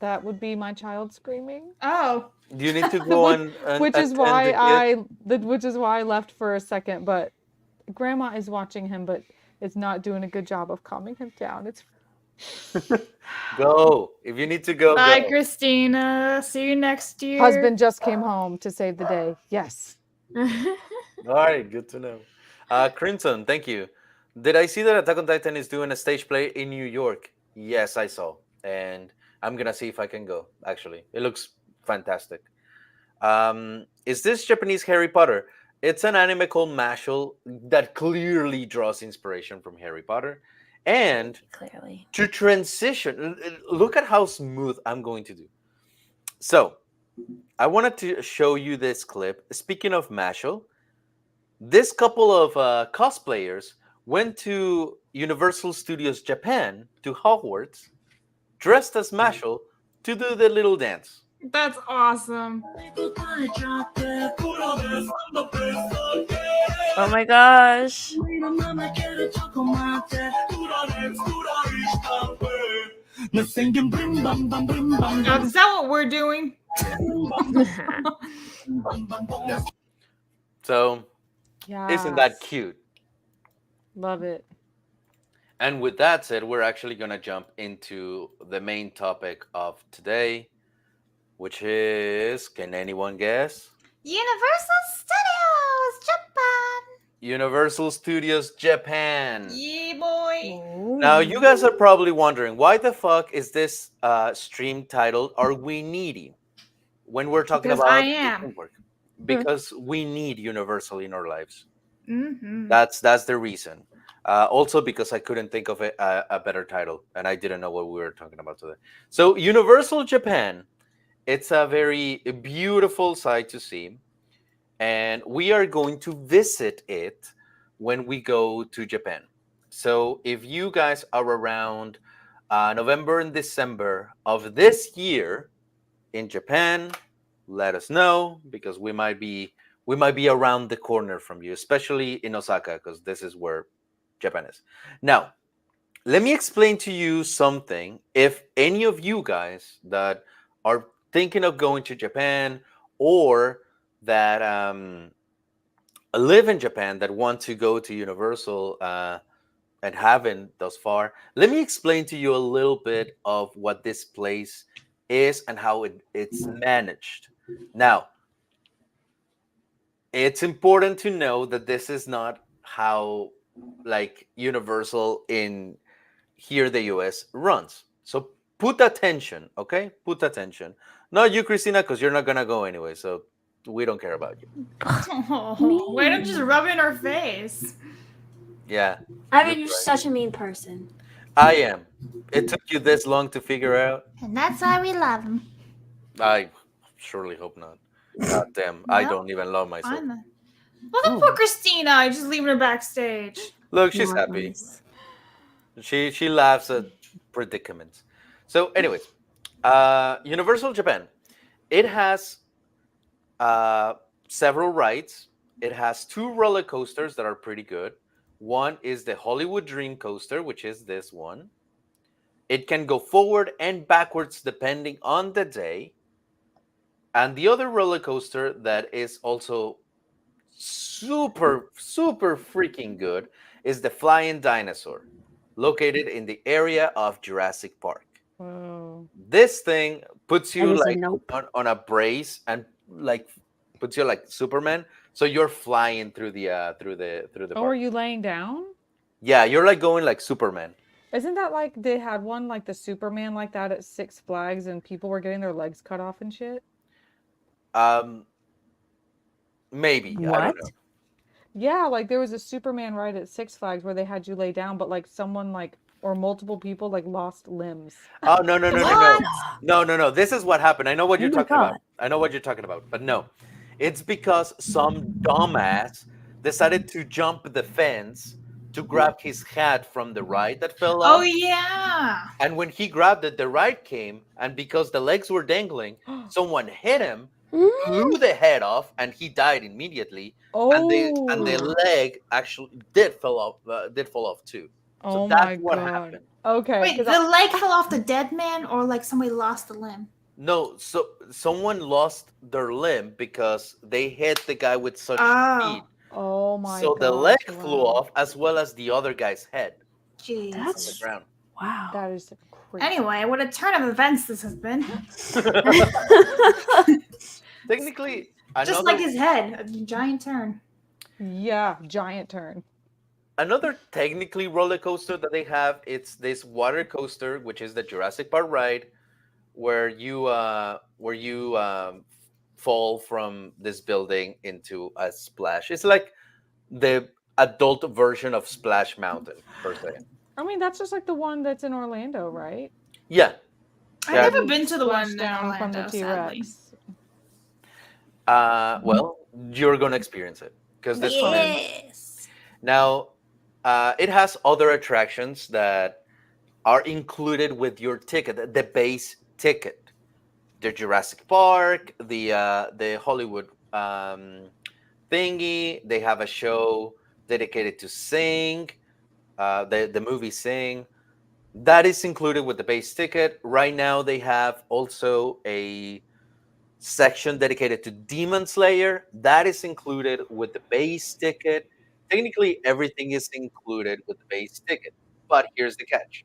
Speaker 4: That would be my child screaming.
Speaker 3: Oh.
Speaker 1: Do you need to go on?
Speaker 4: Which is
Speaker 1: attend
Speaker 4: why
Speaker 1: the kid?
Speaker 4: which is why I left for a second, but grandma is watching him, but it's not doing a good job of calming him down. It's
Speaker 1: Go. If you need to go,
Speaker 3: Bye,
Speaker 1: go.
Speaker 3: Christina. See you next year.
Speaker 4: husband just came home to save the day. Yes.
Speaker 1: All right, good to know. Crimson, thank you. Did I see that Attack on Titan is doing a stage play in New York? Yes, I saw, and I'm gonna see if I can go. Actually, it looks fantastic. Is this Japanese Harry Potter? It's an anime called Mashall that clearly draws inspiration from Harry Potter. And
Speaker 2: Clearly.
Speaker 1: to transition, look at how smooth I'm going to do. So, I wanted to show you this clip. Speaking of Mashall, this couple of cosplayers went to Universal Studios Japan, to Hogwarts, dressed as Mashall to do the little dance.
Speaker 3: That's awesome.
Speaker 2: Oh my gosh.
Speaker 3: Oh, is that what we're doing?
Speaker 1: So,
Speaker 4: Yeah.
Speaker 1: isn't that cute?
Speaker 4: Love it.
Speaker 1: And with that said, we're actually going to jump into the main topic of today, which is, can anyone guess?
Speaker 3: Universal Studios Japan.
Speaker 1: Universal Studios Japan.
Speaker 3: Yeah, boy.
Speaker 1: Now, you guys are probably wondering, why the fuck is this stream titled Are We Needy? When we're talking
Speaker 3: Because
Speaker 1: about
Speaker 3: I am.
Speaker 1: theme work. Because we need Universal in our lives.
Speaker 3: Mm-hmm.
Speaker 1: That's the reason. Also because I couldn't think of a better title, and I didn't know what we were talking about today. So Universal Japan, it's a very beautiful sight to see, and we are going to visit it when we go to Japan. So if you guys are around November and December of this year in Japan, let us know, because we might be around the corner from you, especially in Osaka, because this is where Japan is. Now, let me explain to you something. If any of you guys that are thinking of going to Japan, or that live in Japan, that want to go to Universal and haven't thus far, let me explain to you a little bit of what this place is and how it's managed. Now, it's important to know that this is not how like Universal in here the US runs. So put attention, okay? Put attention. Not you, Christina, because you're not gonna go anyway, so we don't care about you.
Speaker 3: Oh, way to just rub it in her face.
Speaker 1: Yeah,
Speaker 2: I mean,
Speaker 1: that's
Speaker 2: you're
Speaker 1: right.
Speaker 2: such a mean person.
Speaker 1: I am. It took you this long to figure out.
Speaker 3: And that's why we love him.
Speaker 1: I surely hope not. God damn, I
Speaker 3: Well,
Speaker 1: don't even love myself.
Speaker 3: I'm a... Well, then poor Christina. Just leaving her backstage.
Speaker 1: Look, she's
Speaker 2: Not
Speaker 1: happy.
Speaker 2: nice.
Speaker 1: She laughs at predicaments. So, anyways, Universal Japan. It has several rides. It has two roller coasters that are pretty good. One is the Hollywood Dream Coaster, which is this one. It can go forward and backwards depending on the day. And the other roller coaster that is also super, super freaking good is the Flying Dinosaur, located in the area of Jurassic Park.
Speaker 4: Whoa.
Speaker 1: This thing puts
Speaker 2: I
Speaker 1: you
Speaker 2: just said
Speaker 1: like
Speaker 2: nope.
Speaker 1: on a brace and like puts you like Superman, so you're flying through the
Speaker 4: Oh,
Speaker 1: park.
Speaker 4: are you laying down?
Speaker 1: Yeah, you're like going like Superman.
Speaker 4: Isn't that like they had one like the Superman like that at Six Flags and people were getting their legs cut off and shit?
Speaker 1: Um, maybe I
Speaker 2: What?
Speaker 1: don't know.
Speaker 4: Yeah, like there was a Superman ride at Six Flags where they had you lay down, but like someone like or multiple people like lost limbs.
Speaker 1: Oh no no no no
Speaker 3: What?
Speaker 1: no! This is what happened. I know what
Speaker 2: Oh
Speaker 1: you're
Speaker 2: my
Speaker 1: talking about.
Speaker 2: God.
Speaker 1: I know what you're talking about, but no, it's because some dumbass decided to jump the fence to grab his hat from the ride that fell
Speaker 3: Oh,
Speaker 1: off.
Speaker 3: yeah.
Speaker 1: And when he grabbed it, the ride came, and because the legs were dangling, someone hit him, blew the head off, and he died immediately. And the
Speaker 4: Oh.
Speaker 1: leg actually did fall off too. So
Speaker 4: Oh
Speaker 1: that's
Speaker 4: my
Speaker 1: what
Speaker 4: God.
Speaker 1: happened.
Speaker 4: Okay.
Speaker 3: Wait,
Speaker 4: 'cause
Speaker 3: the leg fell off the dead man, or like somebody lost a limb?
Speaker 1: No, so someone lost their limb because they hit the guy with such
Speaker 3: Oh.
Speaker 1: speed.
Speaker 4: Oh my
Speaker 1: So the
Speaker 4: gosh,
Speaker 1: leg flew
Speaker 4: wow.
Speaker 1: off as well as the other guy's head on the
Speaker 3: Jesus.
Speaker 1: ground.
Speaker 2: Wow.
Speaker 4: That is crazy.
Speaker 3: Anyway, what a turn of events this has been.
Speaker 1: Technically,
Speaker 3: Just like his head, a giant turn.
Speaker 4: Yeah, giant turn.
Speaker 1: another technically roller coaster that they have, it's this water coaster, which is the Jurassic Park ride, where you fall from this building into a splash. It's like the adult version of Splash Mountain per se.
Speaker 4: I mean, that's just like the one that's in Orlando, right?
Speaker 1: Yeah.
Speaker 3: I've
Speaker 1: Yeah.
Speaker 3: never been to the
Speaker 4: Splash
Speaker 3: one in
Speaker 4: down from the
Speaker 3: Orlando, sadly.
Speaker 4: T-Rex.
Speaker 1: Well, you're gonna experience it because that's fun.
Speaker 3: Yes.
Speaker 1: Now, it has other attractions that are included with your ticket, the base ticket. The Jurassic Park, the Hollywood thingy. They have a show dedicated to Sing, the movie Sing. That is included with the base ticket. Right now, they have also a section dedicated to Demon Slayer. That is included with the base ticket. Technically, everything is included with the base ticket. But here's the catch.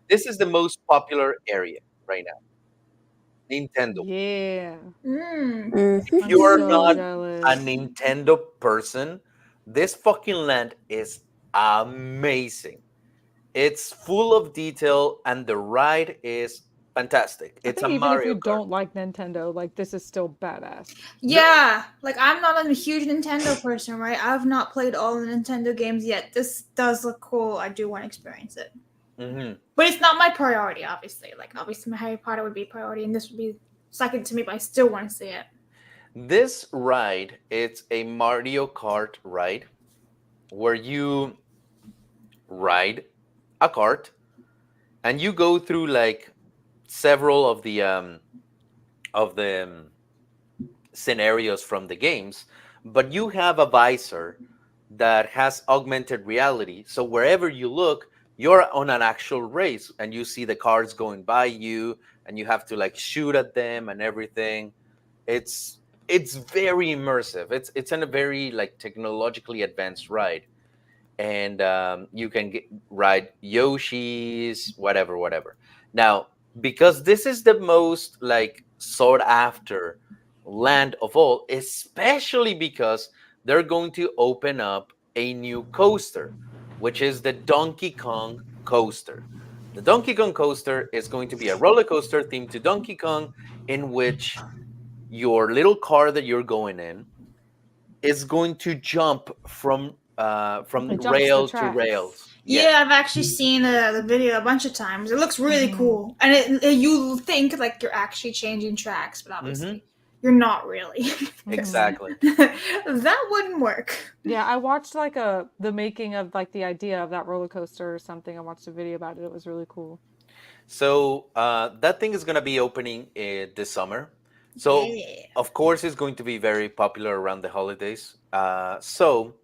Speaker 1: This is the most popular area right now, Nintendo.
Speaker 4: Yeah.
Speaker 3: Mm.
Speaker 1: If
Speaker 2: Mhm.
Speaker 4: I'm
Speaker 1: you are
Speaker 4: so
Speaker 1: not a
Speaker 4: jealous.
Speaker 1: Nintendo person, this fucking land is amazing. It's full of detail and the ride is fantastic.
Speaker 4: I
Speaker 1: It's a
Speaker 4: think even if
Speaker 1: Mario
Speaker 4: you
Speaker 1: Kart.
Speaker 4: don't like Nintendo, like this is still badass.
Speaker 1: No,
Speaker 3: Yeah, like I'm not a huge Nintendo person, right? I've not played all the Nintendo games yet. This does look cool. I do want to experience it.
Speaker 1: mhm.
Speaker 3: But it's not my priority, obviously. Like, obviously, my Harry Potter would be priority, and this would be second to me, but I still want to see it.
Speaker 1: This ride, it's a Mario Kart ride where you ride a cart and you go through like several of the scenarios from the games, but you have a visor that has augmented reality. So wherever you look, you're on an actual race and you see the cars going by you and you have to like shoot at them and everything. It's it's very immersive. It's in a very like technologically advanced ride, and you can ride Yoshi's, whatever, whatever. Now, because this is the most like sought after land of all, especially because they're going to open up a new coaster, which is the Donkey Kong coaster. The Donkey Kong coaster is going to be a roller coaster themed to Donkey Kong, in which your little car that you're going in is going to jump from
Speaker 4: It jumps the
Speaker 1: rail to
Speaker 4: tracks.
Speaker 1: rails. Yes.
Speaker 3: Yeah, I've actually seen the video a bunch of times. It looks really
Speaker 4: Mhm.
Speaker 3: cool, and you think like you're actually changing tracks, but obviously you're not really.
Speaker 1: Exactly.
Speaker 3: That wouldn't work.
Speaker 4: Yeah, I watched like the making of like the idea of that roller coaster or something. I watched a video about it. It was really cool.
Speaker 1: So that thing is going to be opening this summer. So
Speaker 3: Yeah.
Speaker 1: of course it's going to be very popular around the holidays. So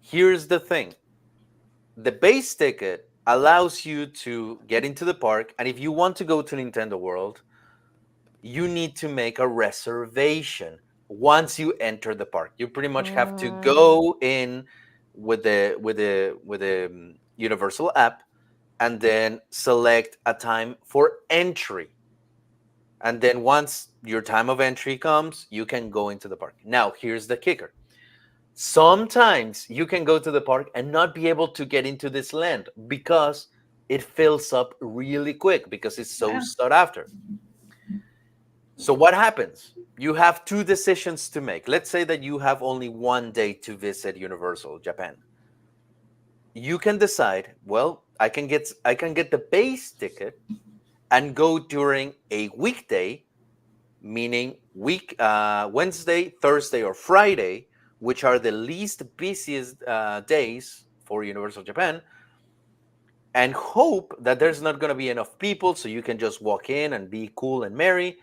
Speaker 1: here's the thing: the base ticket allows you to get into the park, and if you want to go to Nintendo World, you need to make a reservation once you enter the park. You pretty much have to go in with the Universal app and then select a time for entry. And then once your time of entry comes, you can go into the park. Now, here's the kicker. Sometimes you can go to the park and not be able to get into this land because it fills up really quick because it's so
Speaker 3: Yeah.
Speaker 1: sought after. So what happens? You have two decisions to make. Let's say that you have only one day to visit Universal Japan. You can decide, well, I can get the base ticket and go during a weekday, meaning Wednesday, Thursday, or Friday, which are the least busiest days for Universal Japan, and hope that there's not going to be enough people so you can just walk in and be cool and merry,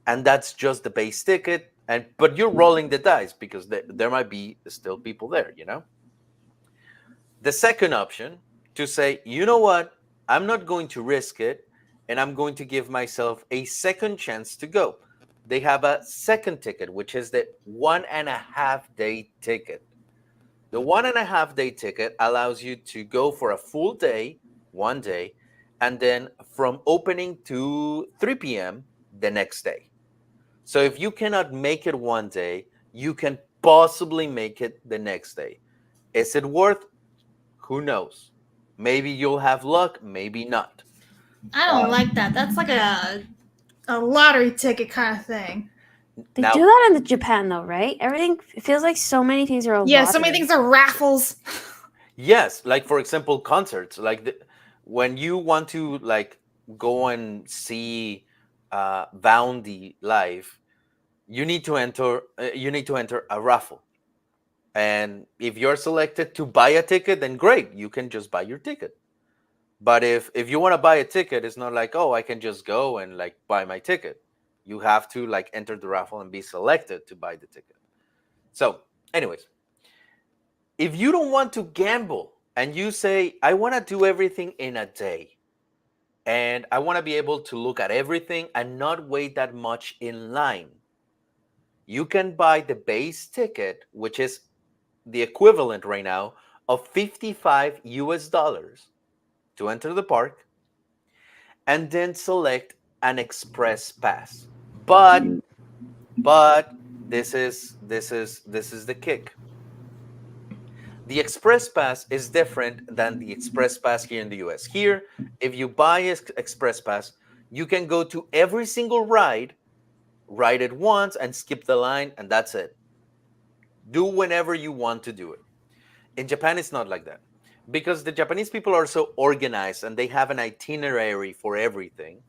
Speaker 1: and that's just the base ticket. And but you're rolling the dice because there might be still people there, you know. The second option, to say, you know what, I'm not going to risk it, and I'm going to give myself a second chance to go. They have a second ticket, which is the 1.5 day ticket. The 1.5 day ticket allows you to go for a full day, one day, and then from opening to 3 p.m. the next day. So if you cannot make it one day, you can possibly make it the next day. Is it worth? Who knows? Maybe you'll have luck, maybe not.
Speaker 3: I don't like that. That's like a lottery ticket kind of thing.
Speaker 2: They
Speaker 1: Now,
Speaker 2: do that in Japan though, right? Everything it feels like so many things are a
Speaker 3: Yeah, so many
Speaker 2: lottery.
Speaker 3: things are raffles.
Speaker 1: yes, like for example, concerts. Like when you want to like go and see Boundy live, you need to enter a raffle. And if you're selected to buy a ticket, then great, you can just buy your ticket. But if you want to buy a ticket, it's not like, oh, I can just go and like buy my ticket. You have to like enter the raffle and be selected to buy the ticket. So, anyways, if you don't want to gamble and you say, I want to do everything in a day, and I want to be able to look at everything and not wait that much in line, you can buy the base ticket, which is the equivalent right now of 55 US dollars to enter the park, and then select an express pass. But this is the kick. The express pass is different than the express pass here in the US. Here, if you buy express pass, you can go to every single ride it once and skip the line, and that's it. Do whenever you want to do it. In Japan, it's not like that, because the Japanese people are so organized and they have an itinerary for everything,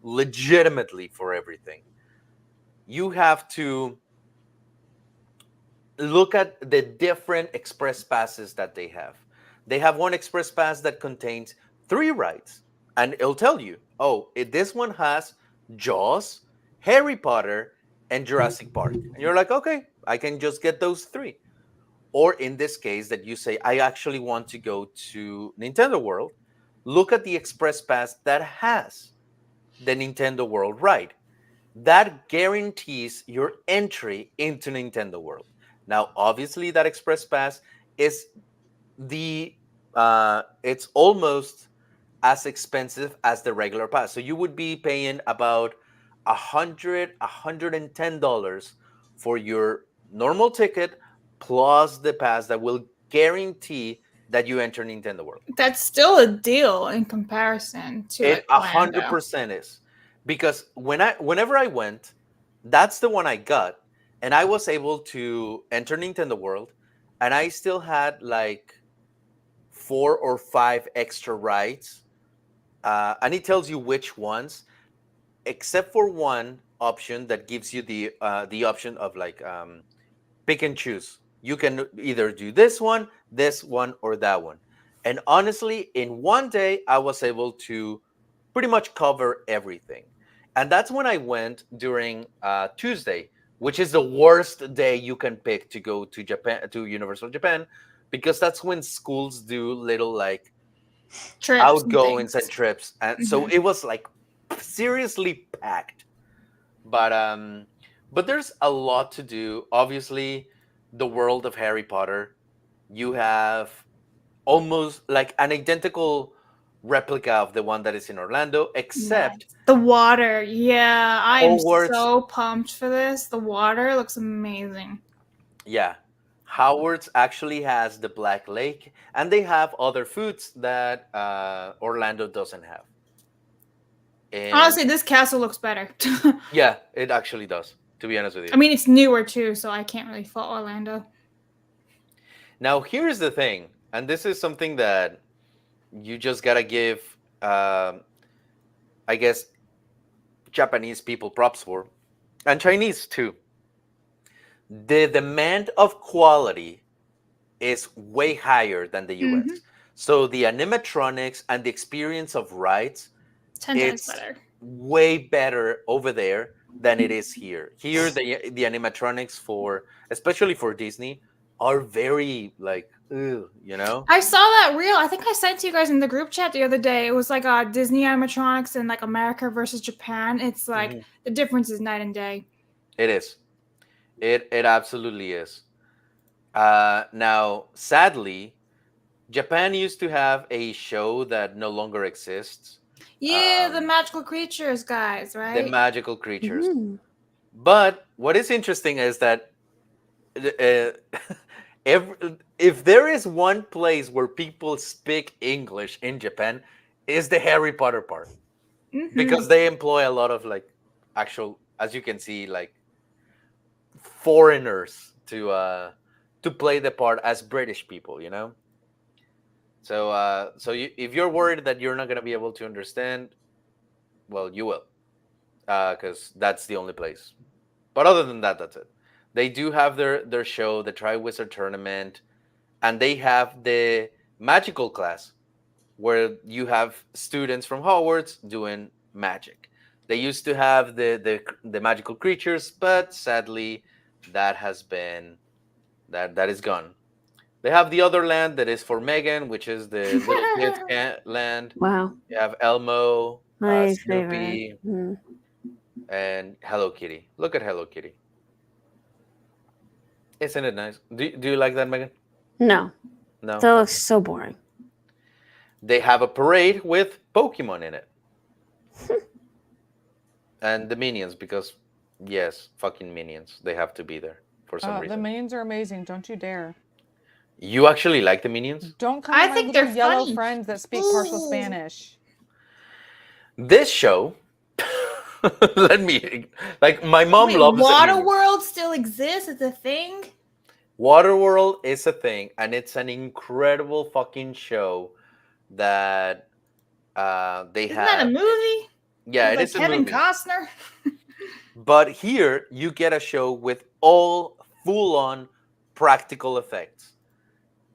Speaker 1: legitimately for everything. You have to look at the different express passes that they have. They have one express pass that contains 3 rides, and it'll tell you, oh, this one has Jaws, Harry Potter, and Jurassic Park. And you're like, okay, I can just get those 3. Or in this case, that you say, I actually want to go to Nintendo World, look at the express pass that has the Nintendo World ride. That guarantees your entry into Nintendo World. Now, obviously, that express pass is the it's almost as expensive as the regular pass. So you would be paying about $110 for your normal ticket plus the pass that will guarantee that you enter Nintendo World.
Speaker 3: That's still a deal in comparison to
Speaker 1: It
Speaker 3: like
Speaker 1: a hundred
Speaker 3: Orlando.
Speaker 1: percent is, because whenever I went, that's the one I got, and I was able to enter Nintendo World, and I still had like 4 or 5 extra rides, and it tells you which ones, except for one option that gives you the option of like pick and choose. You can either do this one, or that one. And honestly, in one day, I was able to pretty much cover everything. And that's when I went during Tuesday, which is the worst day you can pick to go to Japan, to Universal Japan, because that's when schools do little like
Speaker 3: Trips and
Speaker 1: outgoings and
Speaker 3: things.
Speaker 1: trips, and so it was like seriously packed. But there's a lot to do. Obviously, the world of Harry Potter, you have almost like an identical replica of the one that is in Orlando, except
Speaker 3: Nice. The water, yeah, I am
Speaker 1: Hogwarts.
Speaker 3: so pumped for this. The water looks amazing.
Speaker 1: Yeah, Howard's actually has the Black Lake, and they have other foods that Orlando doesn't have. And
Speaker 3: Honestly, this castle looks better.
Speaker 1: yeah, it actually does, to be honest with you.
Speaker 3: I mean, it's newer too, so I can't really fault Orlando.
Speaker 1: Now, here's the thing, and this is something that you just gotta give, I guess, Japanese people props for, and Chinese too. The demand of quality is way higher than the US.
Speaker 3: Mhm.
Speaker 1: So the animatronics and the experience of rides,
Speaker 3: 10 times
Speaker 1: it's
Speaker 3: better.
Speaker 1: way better over there than it is here. Here, the animatronics for, especially for Disney, are very like, ugh, you know.
Speaker 3: I saw that reel. I think I sent to you guys in the group chat the other day. It was like Disney animatronics and like America versus Japan. It's like
Speaker 1: Mhm.
Speaker 3: the difference is night and day.
Speaker 1: It is. It absolutely is. Now, sadly, Japan used to have a show that no longer exists.
Speaker 3: Yeah, the
Speaker 1: Um,
Speaker 3: magical creatures, guys,
Speaker 1: the
Speaker 3: right?
Speaker 1: magical creatures.
Speaker 2: Mm.
Speaker 1: But what is interesting is that uh, if there is one place where people speak English in Japan, is the Harry Potter part,
Speaker 3: Mhm.
Speaker 1: because they employ a lot of like actual, as you can see, like foreigners to play the part as British people, you know. So if you're worried that you're not gonna be able to understand, well, you will, because that's the only place. But other than that, that's it. They do have their show, the Triwizard Tournament, and they have the magical class where you have students from Hogwarts doing magic. They used to have the magical creatures, but sadly, that has been that is gone. They have the other land that is for Megan, which is the little kids land.
Speaker 2: Wow.
Speaker 1: You have Elmo,
Speaker 2: My
Speaker 1: Snoopy,
Speaker 2: favorite. Mm.
Speaker 1: and Hello Kitty. Look at Hello Kitty. Isn't it nice? Do you like that, Megan?
Speaker 2: No.
Speaker 1: No.
Speaker 2: That looks so boring.
Speaker 1: They have a parade with Pokemon in it. And the minions, because yes, fucking minions. They have to be there for some
Speaker 4: The
Speaker 1: reason.
Speaker 4: minions are amazing. Don't you dare.
Speaker 1: You actually like the minions?
Speaker 4: Don't come
Speaker 3: I
Speaker 4: to my
Speaker 3: think
Speaker 4: little
Speaker 3: they're
Speaker 4: yellow
Speaker 3: funny.
Speaker 4: friends that speak partial
Speaker 3: Ooh.
Speaker 4: Spanish.
Speaker 1: This show, let me like my mom
Speaker 3: Wait,
Speaker 1: loves the minions.
Speaker 3: Waterworld still exists? It's a thing?
Speaker 1: Waterworld is a thing, and it's an incredible fucking show that they
Speaker 3: Isn't
Speaker 1: have.
Speaker 3: that a movie?
Speaker 1: Yeah,
Speaker 3: With,
Speaker 1: it
Speaker 3: like,
Speaker 1: is a
Speaker 3: Kevin
Speaker 1: movie.
Speaker 3: Costner.
Speaker 1: But here you get a show with all full-on practical effects.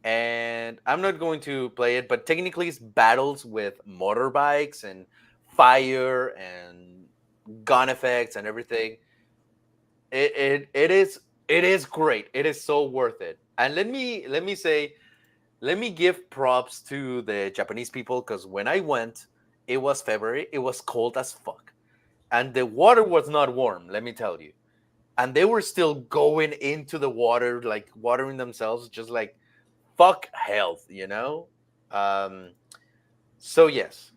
Speaker 1: And I'm not going to play it, but technically it's battles with motorbikes and fire and gun effects and everything. It is great. It is so worth it. And let me say, let me give props to the Japanese people, because when I went, it was February, it was cold as fuck. And the water was not warm, let me tell you. And they were still going into the water, like watering themselves, just like fuck health, you know? So yes.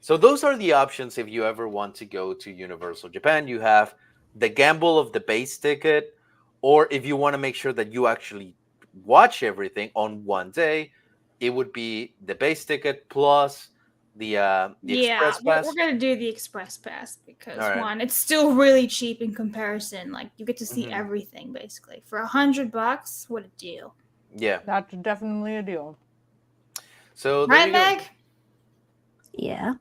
Speaker 1: So those are the options if you ever want to go to Universal Japan. You have the gamble of the base ticket, or if you want to make sure that you actually watch everything on one day, it would be the base ticket plus the
Speaker 3: Yeah,
Speaker 1: express
Speaker 3: we're
Speaker 1: pass.
Speaker 3: gonna do the Express Pass because
Speaker 1: All right.
Speaker 3: one, it's still really cheap in comparison. Like you get to see
Speaker 1: Mhm.
Speaker 3: everything basically for $100. What a deal,
Speaker 1: Yeah.
Speaker 4: That's definitely a deal.
Speaker 1: So there
Speaker 3: right,
Speaker 1: you go.
Speaker 3: Meg?
Speaker 2: Yeah.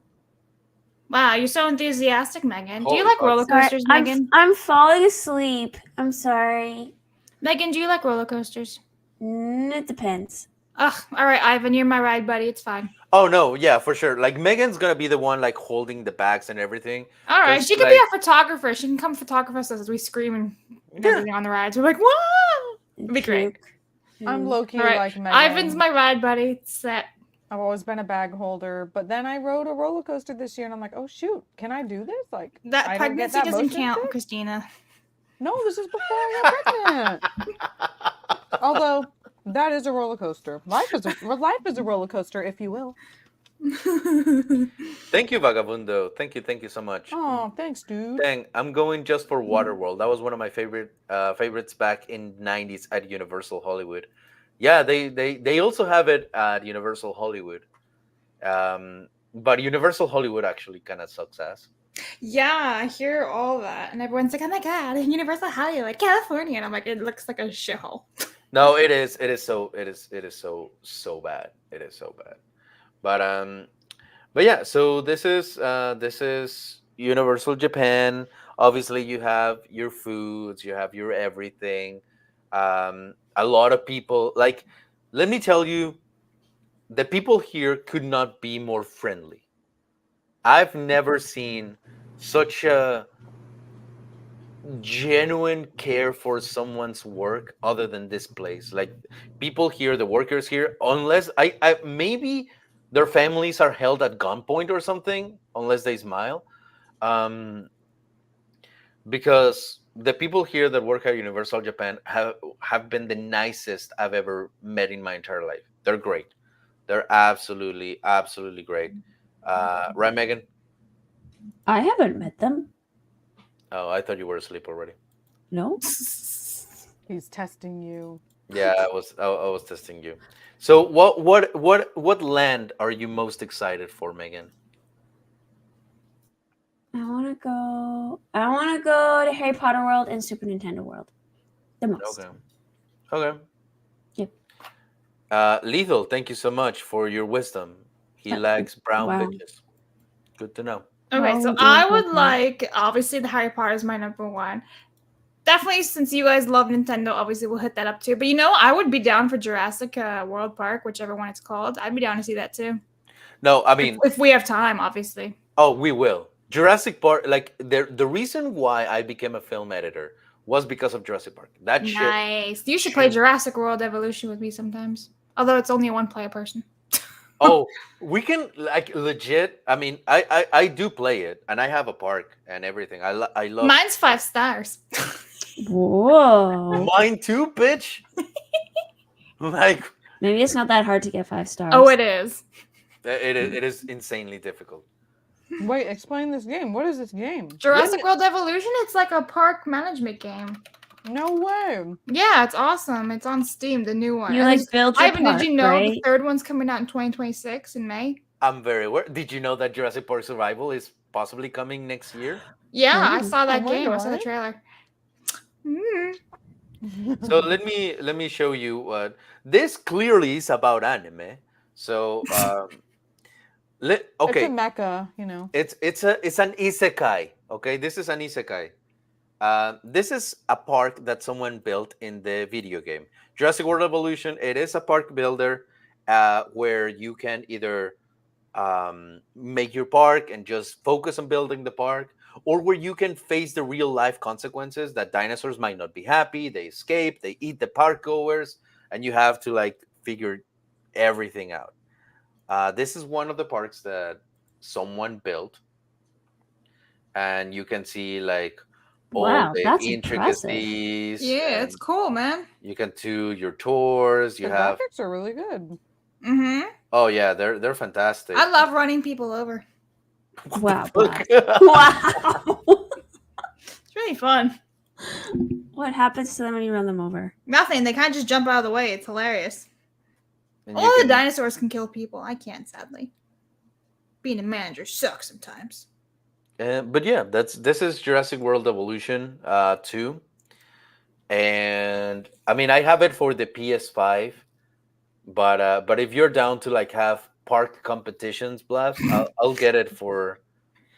Speaker 3: Wow, you're so enthusiastic, Megan. Do you
Speaker 1: Holy
Speaker 3: like
Speaker 1: fuck.
Speaker 3: roller
Speaker 2: Sorry,
Speaker 3: coasters, Megan?
Speaker 2: I'm falling asleep. I'm sorry.
Speaker 3: Megan, do you like roller coasters?
Speaker 2: It depends.
Speaker 3: Ugh, all right, Ivan, you're my ride buddy. It's fine.
Speaker 1: Oh no, yeah, for sure. Like Megan's gonna be the one like holding the bags and everything.
Speaker 3: All right,
Speaker 1: 'Cause,
Speaker 3: she could
Speaker 1: like,
Speaker 3: be a photographer. She can come photograph us as we scream and
Speaker 1: Yeah.
Speaker 3: everything on the rides. We're like, whoa! It'd be great.
Speaker 2: Puke.
Speaker 4: I'm
Speaker 2: Mm.
Speaker 4: low key
Speaker 3: All right,
Speaker 4: like Megan.
Speaker 3: Ivan's my ride buddy. It's set.
Speaker 4: I've always been a bag holder, but then I rode a roller coaster this year, and I'm like, oh shoot, can I do this? Like
Speaker 3: That
Speaker 4: I don't get
Speaker 3: pregnancy
Speaker 4: that
Speaker 3: doesn't
Speaker 4: motion
Speaker 3: count,
Speaker 4: sick?
Speaker 3: Christina.
Speaker 4: No, this is before I got pregnant. Although that is a roller coaster. Life is a roller coaster, if you will.
Speaker 1: Thank you, Vagabundo. Thank you so much.
Speaker 4: Oh, thanks, dude.
Speaker 1: Dang, I'm going just for Waterworld. That was one of my favorites back in '90s at Universal Hollywood. Yeah, they also have it at Universal Hollywood. But Universal Hollywood actually kind of sucks ass.
Speaker 3: Yeah, I hear all that, and everyone's like, "Oh my god, Universal Hollywood, California," and I'm like, "It looks like a shithole."
Speaker 1: No, it is so so bad. It is so bad. But yeah, so this is Universal Japan. Obviously, you have your foods, you have your everything. A lot of people, like, let me tell you, the people here could not be more friendly. I've never seen such a genuine care for someone's work other than this place. Like, people here, the workers here, unless I maybe their families are held at gunpoint or something, unless they smile. Because the people here that work at Universal Japan have been the nicest I've ever met in my entire life. They're great. They're absolutely great. Right, Megan?
Speaker 2: I haven't met them.
Speaker 1: Oh, I thought you were asleep already.
Speaker 2: No.
Speaker 4: He's testing you.
Speaker 1: Yeah, I was testing you. So what land are you most excited for, Megan?
Speaker 2: I want to go to Harry Potter World and Super Nintendo World. The most.
Speaker 1: Okay.
Speaker 2: Yep.
Speaker 1: Lethal, thank you so much for your wisdom. He likes brown
Speaker 2: Wow.
Speaker 1: bitches. Good to know.
Speaker 3: Okay,
Speaker 2: Well,
Speaker 3: so
Speaker 2: we
Speaker 3: I
Speaker 2: both
Speaker 3: would
Speaker 2: know.
Speaker 3: like, obviously, the Harry Potter is my number one. Definitely, since you guys love Nintendo, obviously we'll hit that up too. But I would be down for Jurassic World Park, whichever one it's called. I'd be down to see that too.
Speaker 1: No, I mean,
Speaker 3: If we have time, obviously.
Speaker 1: oh, we will. Jurassic Park, like the reason why I became a film editor was because of Jurassic Park. That shit.
Speaker 3: Nice. You should play
Speaker 1: changed-
Speaker 3: Jurassic World Evolution with me sometimes. Although it's only a one-player person.
Speaker 1: Oh, we can like legit. I mean, I do play it, and I have a park and everything. I love
Speaker 3: Mine's 5 stars.
Speaker 2: Whoa.
Speaker 1: mine too, bitch. Like
Speaker 2: Maybe it's not that hard to get 5 stars.
Speaker 3: Oh, it is.
Speaker 1: it is insanely difficult.
Speaker 4: Wait, explain this game. What is this game?
Speaker 3: Jurassic World Evolution, it's like a park management game.
Speaker 4: No way.
Speaker 3: Yeah, it's awesome. It's on Steam, the new one.
Speaker 2: You
Speaker 3: And
Speaker 2: like
Speaker 3: there's-
Speaker 2: build your
Speaker 3: Ivan,
Speaker 2: park,
Speaker 3: did you know
Speaker 2: right?
Speaker 3: the third one's coming out in 2026 in May?
Speaker 1: I'm very aware. Did you know that Jurassic Park Survival is possibly coming next year?
Speaker 3: Yeah, I
Speaker 4: Ooh,
Speaker 3: saw that
Speaker 4: oh my
Speaker 3: game. I saw the
Speaker 4: God.
Speaker 3: trailer.
Speaker 1: So let me show you what this clearly is about anime. So
Speaker 4: It's
Speaker 1: okay,
Speaker 4: a mecha, you know.
Speaker 1: it's an isekai. Okay, this is an isekai. This is a park that someone built in the video game Jurassic World Evolution. It is a park builder where you can either make your park and just focus on building the park, or where you can face the real life consequences that dinosaurs might not be happy, they escape, they eat the park goers, and you have to like figure everything out. This is one of the parks that someone built, and you can see like all
Speaker 2: Wow,
Speaker 1: the
Speaker 2: that's impressive.
Speaker 1: intricacies.
Speaker 3: Yeah, it's
Speaker 1: and
Speaker 3: cool, man.
Speaker 1: you can do your tours. You
Speaker 4: The
Speaker 1: have
Speaker 4: graphics are really good.
Speaker 3: Mm-hmm.
Speaker 1: oh yeah, they're fantastic.
Speaker 3: I love running people over.
Speaker 2: Wow.
Speaker 1: Look.
Speaker 2: Wow.
Speaker 3: It's really fun.
Speaker 2: What happens to them when you run them over?
Speaker 3: Nothing. They kind of just jump out of the way. It's hilarious.
Speaker 1: And you
Speaker 3: All the
Speaker 1: can-
Speaker 3: dinosaurs can kill people. I can't, sadly. Being a manager sucks sometimes.
Speaker 1: But yeah, this is Jurassic World Evolution 2, and I mean I have it for the PS5, but if you're down to like have park competitions, blast, I'll get it for.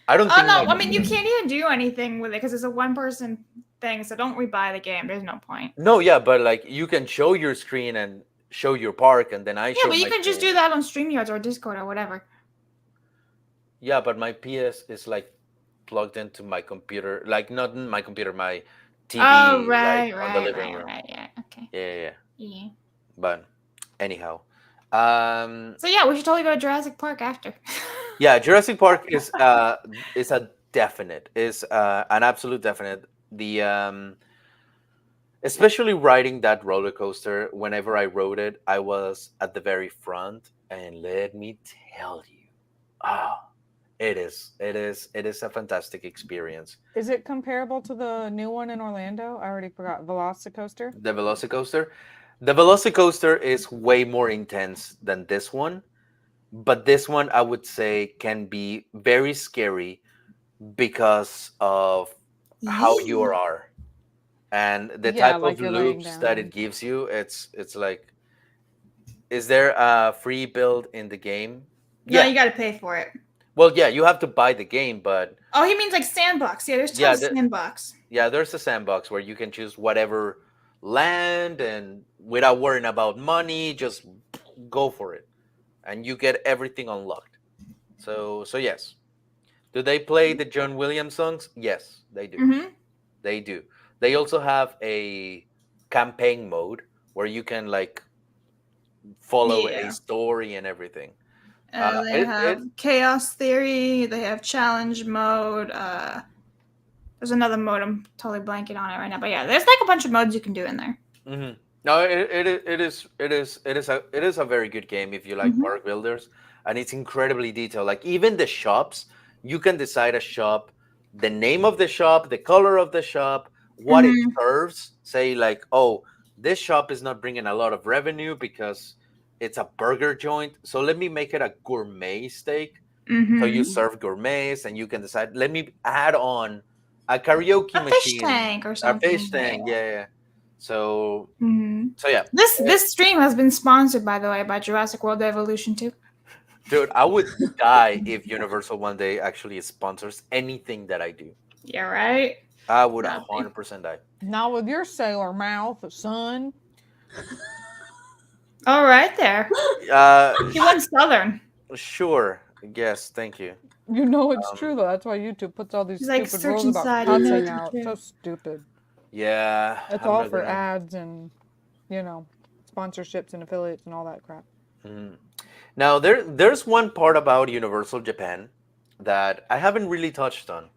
Speaker 1: I don't
Speaker 3: Oh
Speaker 1: think.
Speaker 3: no!
Speaker 1: my-
Speaker 3: I mean, you can't even do anything with it because it's a one-person thing. So don't rebuy the game. There's no point.
Speaker 1: No, yeah, but like you can show your screen and show your park, and then I
Speaker 3: Yeah,
Speaker 1: show.
Speaker 3: but you
Speaker 1: my
Speaker 3: can just
Speaker 1: screen.
Speaker 3: do that on StreamYards or Discord or whatever.
Speaker 1: Yeah, but my PS is like plugged into my computer, like not in my computer, my TV,
Speaker 3: Oh right,
Speaker 1: like on the
Speaker 3: right,
Speaker 1: living
Speaker 3: right,
Speaker 1: room.
Speaker 3: right. Yeah. Okay.
Speaker 1: Yeah.
Speaker 3: Yeah.
Speaker 1: But anyhow,
Speaker 3: So yeah, we should totally go to Jurassic Park after.
Speaker 1: yeah, Jurassic Park is a definite, is an absolute definite. The especially riding that roller coaster. Whenever I rode it, I was at the very front, and let me tell you, ah, it is a fantastic experience.
Speaker 4: Is it comparable to the new one in Orlando? I already forgot. Velocicoaster?
Speaker 1: The Velocicoaster. The Velocicoaster is way more intense than this one, but this one I would say can be very scary because of how you are and the
Speaker 4: Yeah,
Speaker 1: type
Speaker 4: like
Speaker 1: of
Speaker 4: you're laying
Speaker 1: loops that
Speaker 4: down.
Speaker 1: it gives you. It's like, is there a free build in the game?
Speaker 3: No,
Speaker 1: Yeah.
Speaker 3: you got to pay for it.
Speaker 1: Well, yeah, you have to buy the game, but
Speaker 3: Oh, he means like sandbox. Yeah, there's tons
Speaker 1: Yeah,
Speaker 3: of
Speaker 1: the-
Speaker 3: sandbox.
Speaker 1: yeah, there's a sandbox where you can choose whatever land and without worrying about money, just go for it. And you get everything unlocked. So yes. Do they play the John Williams songs? Yes, they do.
Speaker 3: Mm-hmm.
Speaker 1: They do. They also have a campaign mode where you can like follow
Speaker 3: Yeah.
Speaker 1: a story and everything.
Speaker 3: They
Speaker 1: it-
Speaker 3: have chaos theory. They have challenge mode. There's another mode. I'm totally blanking on it right now. But yeah, there's like a bunch of modes you can do in there.
Speaker 1: Mm-hmm. No, it is a very good game if you like
Speaker 3: Mhm.
Speaker 1: park builders, and it's incredibly detailed. Like even the shops, you can decide a shop, the name of the shop, the color of the shop, what it serves. Say like, oh, this shop is not bringing a lot of revenue because it's a burger joint, so let me make it a gourmet steak.
Speaker 3: Mm-hmm.
Speaker 1: So you serve gourmets, and you can decide. Let me add on a karaoke
Speaker 3: a fish
Speaker 1: machine,
Speaker 3: tank or
Speaker 1: a
Speaker 3: something.
Speaker 1: fish tank. Yeah. So
Speaker 3: Mhm.
Speaker 1: yeah.
Speaker 3: This stream has been sponsored, by the way, by Jurassic World Evolution 2.
Speaker 1: Dude, I would die if Universal one day actually sponsors anything that I do.
Speaker 3: Yeah, right.
Speaker 1: I would
Speaker 3: Sadly.
Speaker 1: 100% die.
Speaker 4: Not with your sailor mouth, son.
Speaker 3: All right, there. He went Southern.
Speaker 1: Sure. Yes, thank you.
Speaker 4: You know it's true though. That's why YouTube puts all these
Speaker 3: He's like,
Speaker 4: stupid
Speaker 3: search
Speaker 4: rules about
Speaker 3: inside, you know
Speaker 4: cussing
Speaker 3: it's
Speaker 4: out.
Speaker 3: true.
Speaker 4: So stupid.
Speaker 1: Yeah,
Speaker 4: It's
Speaker 1: I'm
Speaker 4: all
Speaker 1: not
Speaker 4: for
Speaker 1: gonna.
Speaker 4: ads and, sponsorships and affiliates and all that crap.
Speaker 1: Mhm. Now there's one part about Universal Japan that I haven't really touched on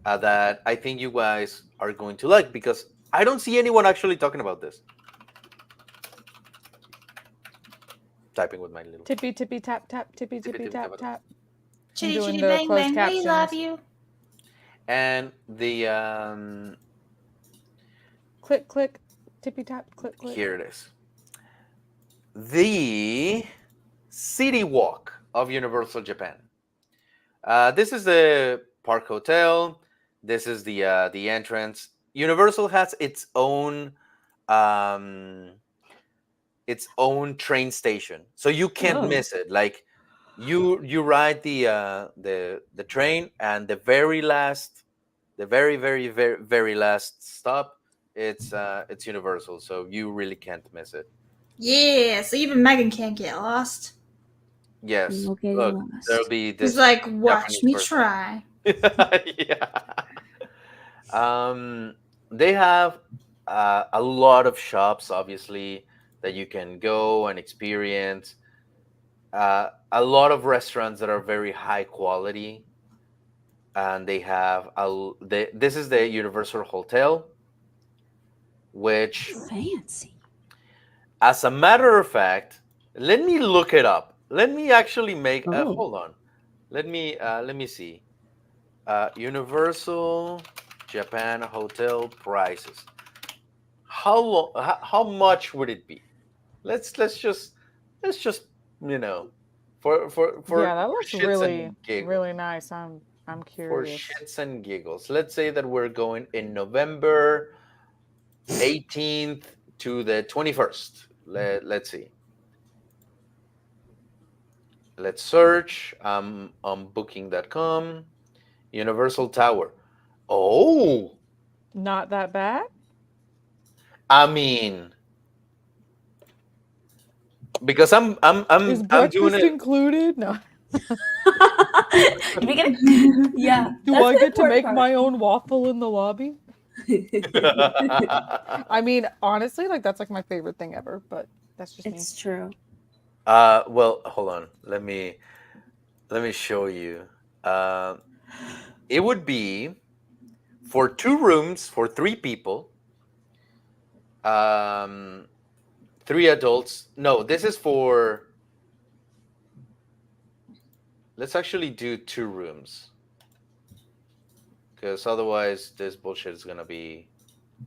Speaker 1: that I think you guys are going to like because I don't see anyone actually talking about this. Typing with my little
Speaker 4: Tippy tippy tap tap, tippy
Speaker 1: tippy
Speaker 4: tippy
Speaker 1: tippy
Speaker 4: tap
Speaker 1: tap.
Speaker 4: tap. I'm
Speaker 3: Chitty
Speaker 4: doing
Speaker 3: chitty
Speaker 4: the
Speaker 3: bang
Speaker 4: closed
Speaker 3: bang, we love
Speaker 4: captions.
Speaker 3: you.
Speaker 1: And
Speaker 4: Click click, tippy tap, click click.
Speaker 1: here it is. The City Walk of Universal Japan. This is the park hotel. This is the entrance. Universal has um, its own train station, so you can't
Speaker 2: Oh.
Speaker 1: miss it. Like you ride the train, and the very last stop, it's Universal, so you really can't miss it.
Speaker 3: Yeah, so even Megan can't get lost.
Speaker 1: Yes,
Speaker 2: No getting
Speaker 1: look, there'll
Speaker 2: lost.
Speaker 1: be
Speaker 3: He's
Speaker 1: this
Speaker 3: like, watch
Speaker 1: Japanese
Speaker 3: me
Speaker 1: person.
Speaker 3: try.
Speaker 1: Yeah. Um, they have a lot of shops, obviously, that you can go and experience. A lot of restaurants that are very high quality, and they have this is the Universal Hotel, which,
Speaker 2: Fancy.
Speaker 1: as a matter of fact, let me look it up. Let me actually make.
Speaker 2: Oh.
Speaker 1: Hold on. Let me see. Universal Japan hotel prices. How much would it be? Let's just you know
Speaker 4: Yeah, that looks
Speaker 1: shits
Speaker 4: really
Speaker 1: and giggles.
Speaker 4: really nice. I'm
Speaker 1: For
Speaker 4: curious.
Speaker 1: shits and giggles. Let's say that we're going in November 18th to the 21st. Let's see. Let's search on booking.com. Universal Tower. Oh,
Speaker 4: Not that bad.
Speaker 1: I mean, because
Speaker 4: Is
Speaker 1: I'm doing
Speaker 4: breakfast
Speaker 1: it.
Speaker 4: included? No.
Speaker 2: Do we get yeah.
Speaker 4: Do
Speaker 2: that's
Speaker 4: I
Speaker 2: the
Speaker 4: get to
Speaker 2: important
Speaker 4: make
Speaker 2: part.
Speaker 4: my own waffle in the lobby? I mean, honestly, like that's like my favorite thing ever, but that's just me.
Speaker 2: It's true.
Speaker 1: Well, hold on. Let me show you. Uh, it would be for 2 rooms for 3 people. Um, 3 adults. No, this is for. Let's actually do 2 rooms, because otherwise this bullshit is gonna be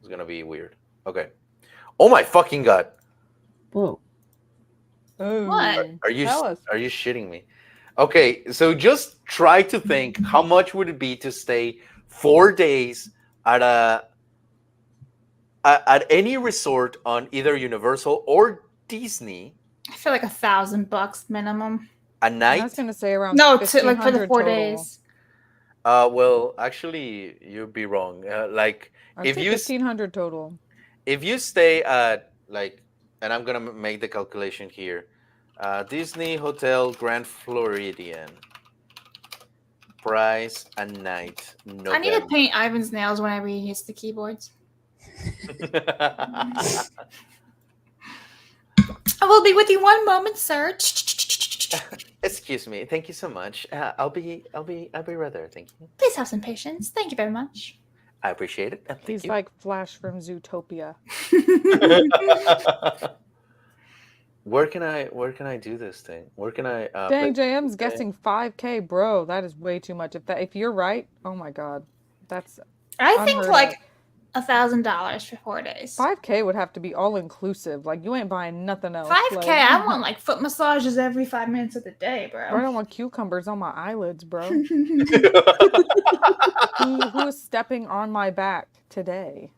Speaker 1: weird. Okay. Oh my fucking god!
Speaker 2: Whoa.
Speaker 4: Oh, tell us.
Speaker 1: Are you shitting me? Okay, so just try to think how much would it be to stay 4 days at at any resort on either Universal or Disney
Speaker 3: I feel like $1,000 minimum.
Speaker 1: a
Speaker 4: I was
Speaker 1: night.
Speaker 4: gonna say around
Speaker 3: No, like for the
Speaker 4: 1,500
Speaker 3: 4
Speaker 4: total.
Speaker 3: days.
Speaker 1: Well, actually, you'd be wrong. Like
Speaker 4: I'd
Speaker 1: if
Speaker 4: say
Speaker 1: you
Speaker 4: 1,500 total.
Speaker 1: if you stay at like, and I'm gonna make the calculation here, Disney Hotel Grand Floridian price a night.
Speaker 3: I need to paint Ivan's nails whenever he hits the keyboards. I will be with you one moment, sir.
Speaker 1: Excuse me. Thank you so much. I'll be right there. Thank you.
Speaker 3: Please have some patience. Thank you very much.
Speaker 1: I appreciate it. Thank
Speaker 4: He's
Speaker 1: you.
Speaker 4: like Flash from Zootopia.
Speaker 1: Where can I do this thing? Where can I?
Speaker 4: Dang,
Speaker 1: play
Speaker 4: JM's
Speaker 1: this
Speaker 4: guessing 5K, bro. That is way too much. If you're right, oh my god, that's
Speaker 3: I think
Speaker 4: unheard
Speaker 3: like
Speaker 4: of.
Speaker 3: $1,000 for 4 days.
Speaker 4: 5K would have to be all inclusive. Like you ain't buying nothing else.
Speaker 3: 5K.
Speaker 4: Like,
Speaker 3: I want like foot massages every 5 minutes of the day, bro.
Speaker 4: I don't want cucumbers on my eyelids, bro. Who is stepping on my back today?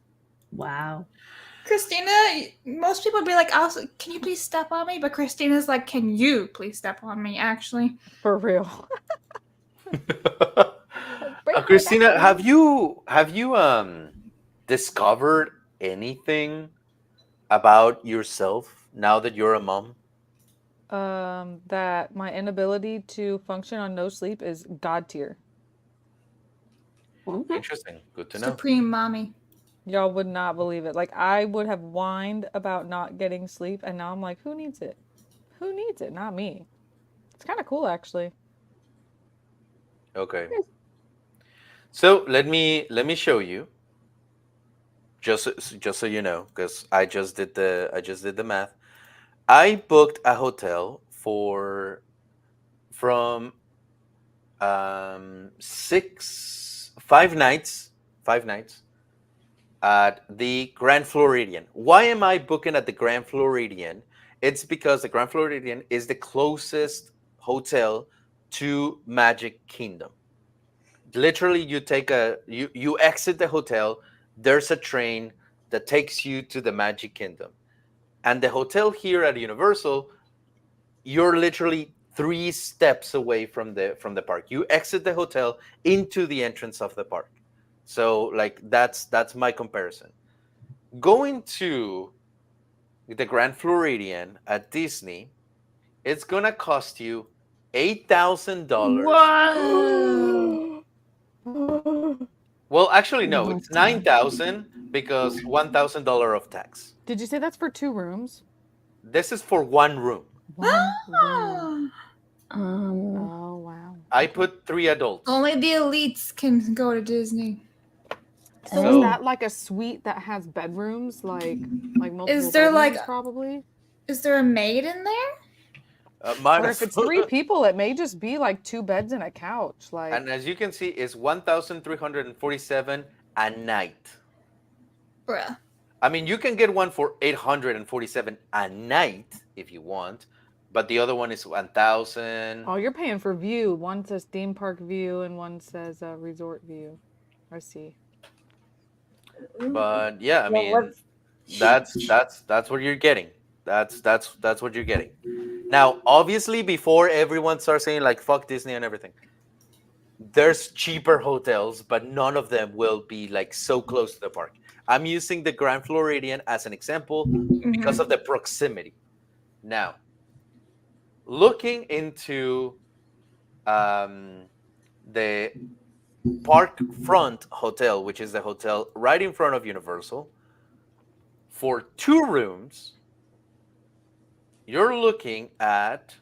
Speaker 2: Wow.
Speaker 3: Christina, most people would be like, can you please step on me? But Christina's like, can you please step on me, actually?
Speaker 4: For real.
Speaker 1: Christina, have you discovered anything about yourself now that you're a mom?
Speaker 4: That my inability to function on no sleep is god tier.
Speaker 2: Okay.
Speaker 1: Interesting. Good to know.
Speaker 3: Supreme mommy.
Speaker 4: Y'all would not believe it. Like I would have whined about not getting sleep, and now I'm like, who needs it? Who needs it? Not me. It's kind of cool, actually.
Speaker 1: Okay. So let me show you just so you know, because I just did the math. I booked a hotel for from 5 nights at the Grand Floridian. Why am I booking at the Grand Floridian? It's because the Grand Floridian is the closest hotel to Magic Kingdom. Literally, you exit the hotel. There's a train that takes you to the Magic Kingdom, and the hotel here at Universal, you're literally 3 steps away from the park. You exit the hotel into the entrance of the park. So like that's my comparison. Going to the Grand Floridian at Disney, it's gonna cost you $8,000.
Speaker 3: Whoa.
Speaker 1: Well, actually, no, it's 9,000 because $1,000 of tax.
Speaker 4: Did you say that's for 2 rooms?
Speaker 1: This is for one room.
Speaker 4: One room.
Speaker 2: Um,
Speaker 4: Oh wow.
Speaker 1: I put 3 adults.
Speaker 3: Only the elites can go to Disney.
Speaker 4: So
Speaker 1: So-
Speaker 4: is that like a suite that has bedrooms, like multiple
Speaker 3: Is there, like,
Speaker 4: bedrooms, probably?
Speaker 3: Is there a maid in there?
Speaker 1: Mine
Speaker 4: Or
Speaker 1: is
Speaker 4: if it's 3 people, it may just be like 2 beds and a couch. Like
Speaker 1: And as you can see, it's 1,347 a night.
Speaker 3: Bruh.
Speaker 1: I mean, you can get one for 847 a night if you want, but the other one is 1,000.
Speaker 4: oh, you're paying for view. One says theme park view and one says resort view. I see.
Speaker 1: But yeah, I
Speaker 2: well,
Speaker 1: mean, that's what you're getting. That's what you're getting. Now, obviously, before everyone starts saying like "fuck Disney" and everything, there's cheaper hotels, but none of them will be like so close to the park. I'm using the Grand Floridian as an example because of the proximity. Now, looking into the Park Front Hotel, which is the hotel right in front of Universal, for 2 rooms, you're looking at.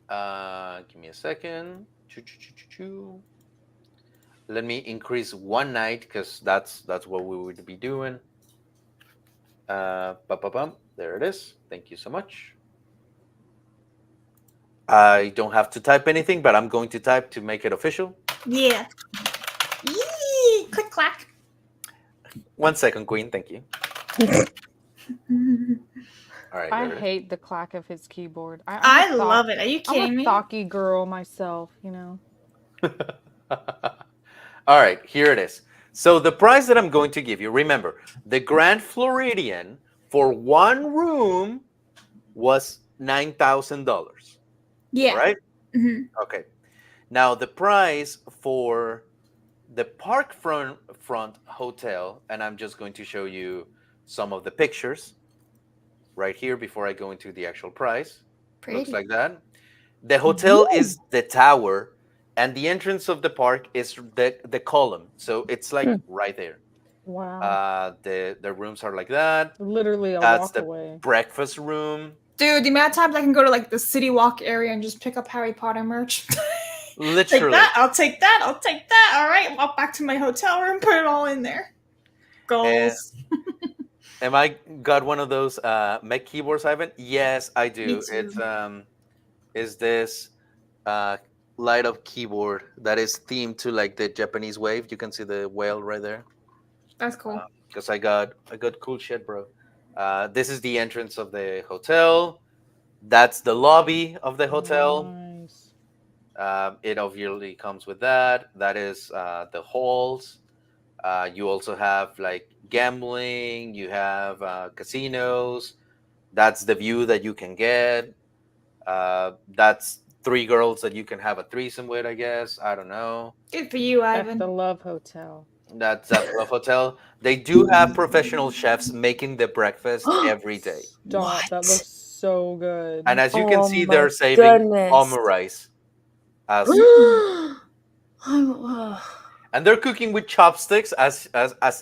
Speaker 1: Give me a second. Let me increase one night because that's what we would be doing. There it is. Thank you so much. I don't have to type anything, but I'm going to type to make it official.
Speaker 3: Yeah. Yee! Click clack.
Speaker 1: 1 second, Queen. Thank you. All right.
Speaker 4: I
Speaker 1: there it is.
Speaker 4: hate the clack of his keyboard.
Speaker 3: I love it. Are you
Speaker 4: I'm
Speaker 3: kidding
Speaker 4: a
Speaker 3: me?
Speaker 4: thocky girl myself, you know.
Speaker 1: All right, here it is. So the price that I'm going to give you, remember, the Grand Floridian for one room was $9,000.
Speaker 3: Yeah.
Speaker 1: Right?
Speaker 3: Mhm.
Speaker 1: Okay. Now the price for the Park Front Hotel, and I'm just going to show you some of the pictures right here before I go into the actual price.
Speaker 3: Pretty.
Speaker 1: Looks like that. The hotel is the tower, and the entrance of the park is the column. So it's like right there.
Speaker 4: Wow.
Speaker 1: The rooms are like that.
Speaker 4: Literally a
Speaker 1: That's
Speaker 4: walk
Speaker 1: the
Speaker 4: away.
Speaker 1: breakfast room.
Speaker 3: Dude, the amount of times I can go to like the City Walk area and just pick up Harry Potter merch. Take
Speaker 1: Literally.
Speaker 3: that, I'll take that, I'll take that. All right, walk back to my hotel room, put it all in there. Goals.
Speaker 1: Am I got one of those Mac keyboards, Ivan? Yes, I do.
Speaker 3: Me too.
Speaker 1: It's is this light up keyboard that is themed to like the Japanese wave. You can see the whale right there.
Speaker 3: That's cool.
Speaker 1: Because I got cool shit, bro. This is the entrance of the hotel. That's the lobby of the hotel.
Speaker 4: Nice.
Speaker 1: It obviously comes with that. That is the halls. You also have like gambling. You have casinos. That's the view that you can get. That's 3 girls that you can have a threesome with, I guess. I don't know.
Speaker 3: Good for you,
Speaker 4: That's
Speaker 3: Ivan.
Speaker 4: the Love Hotel.
Speaker 1: That's at Love Hotel. They do have professional chefs making the breakfast every day.
Speaker 4: Stop.
Speaker 3: What?
Speaker 4: That looks so good.
Speaker 1: And as you can
Speaker 2: Oh
Speaker 1: see,
Speaker 2: my
Speaker 1: they're saving
Speaker 2: goodness.
Speaker 1: omurice. As, and they're cooking with chopsticks, as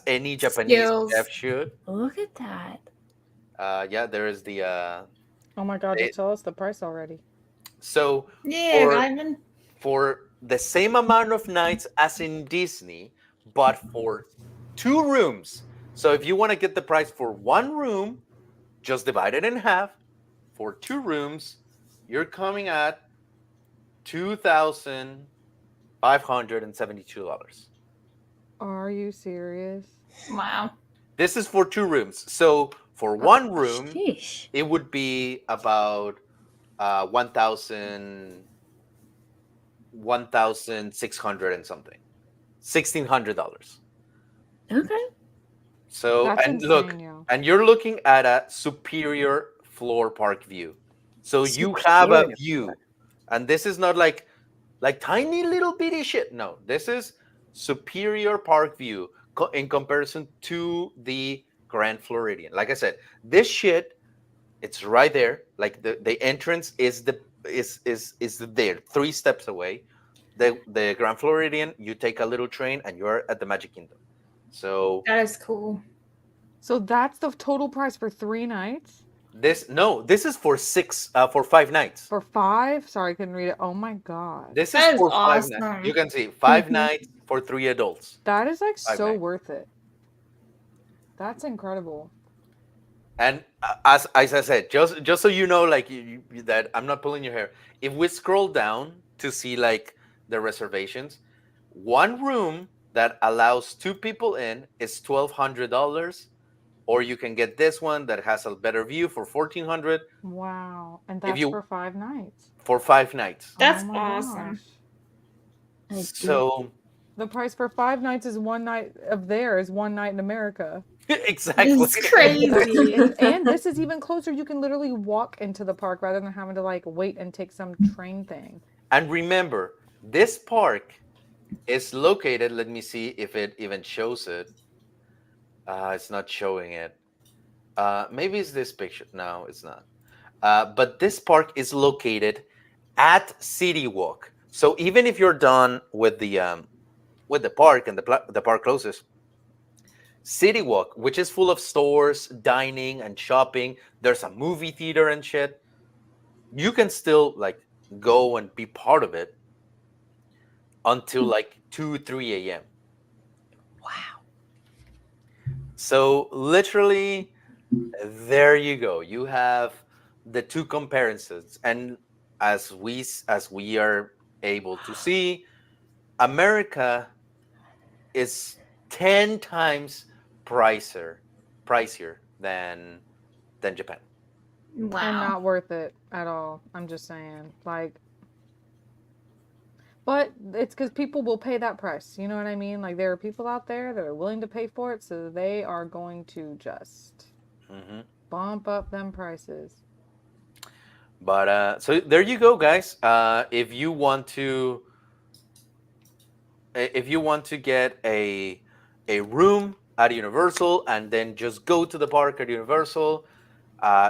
Speaker 1: any Japanese
Speaker 3: Skills.
Speaker 1: chef should.
Speaker 2: Look at that.
Speaker 1: Yeah, there is the
Speaker 4: Oh my god,
Speaker 1: they-
Speaker 4: just tell us the price already.
Speaker 1: so
Speaker 3: Yeah,
Speaker 1: for
Speaker 3: Ivan.
Speaker 1: for the same amount of nights as in Disney, but for 2 rooms. So if you want to get the price for 1 room, just divide it in half. For 2 rooms, you're coming at $2,572.
Speaker 4: Are you serious?
Speaker 3: Wow.
Speaker 1: This is for 2 rooms. So for 1 room,
Speaker 2: Sheesh.
Speaker 1: it would be about 1,600 and something, $1,600.
Speaker 2: Okay.
Speaker 1: So
Speaker 4: That's
Speaker 1: and
Speaker 4: insane,
Speaker 1: look,
Speaker 4: yo.
Speaker 1: and you're looking at a superior floor park view. So you have a
Speaker 2: Superior
Speaker 1: view, and this is not like tiny little bitty shit. No, this is superior park view in comparison to the Grand Floridian. Like I said, this shit, it's right there. Like the entrance is there, 3 steps away. The Grand Floridian, you take a little train and you're at the Magic Kingdom. So
Speaker 3: That is cool.
Speaker 4: So that's the total price for 3 nights?
Speaker 1: this is for 5 nights.
Speaker 4: For 5? Sorry, I couldn't read it. Oh my god.
Speaker 1: This is
Speaker 3: That is
Speaker 1: for 5 nights.
Speaker 3: awesome.
Speaker 1: You can see 5
Speaker 2: Mhm.
Speaker 1: nights for 3 adults.
Speaker 4: That is like
Speaker 1: 5
Speaker 4: so
Speaker 1: nights.
Speaker 4: worth it. That's incredible.
Speaker 1: And as I said, just so you know, like that I'm not pulling your hair. If we scroll down to see like the reservations, 1 room that allows 2 people in is $1,200, or you can get this one that has a better view for $1,400
Speaker 4: Wow. And
Speaker 1: If
Speaker 4: that's
Speaker 1: you-
Speaker 4: for 5 nights.
Speaker 1: for 5 nights.
Speaker 3: That's
Speaker 4: Oh my
Speaker 3: awesome.
Speaker 4: gosh.
Speaker 2: I do.
Speaker 1: So
Speaker 4: The price for 5 nights is 1 night of there is 1 night in America.
Speaker 1: exactly,
Speaker 3: It's crazy.
Speaker 4: And this is even closer. You can literally walk into the park rather than having to like wait and take some train thing.
Speaker 1: And remember, this park is located. Let me see if it even shows it. It's not showing it. Maybe it's this picture. No, it's not. But this park is located at City Walk. So even if you're done with the park and the park closes, City Walk, which is full of stores, dining, and shopping. There's a movie theater and shit. You can still like go and be part of it until like 2-3 a.m.
Speaker 2: Wow.
Speaker 1: So literally, there you go. You have the 2 comparisons, and as we are able to see, America is 10 times pricier than Japan.
Speaker 4: And
Speaker 3: Wow.
Speaker 4: not worth it at all. I'm just saying. Like, but it's because people will pay that price. You know what I mean? Like, there are people out there that are willing to pay for it, so they are going to just
Speaker 1: hmm
Speaker 4: bump up them prices.
Speaker 1: But so there you go, guys. If you want to get a room at Universal and then just go to the park at Universal,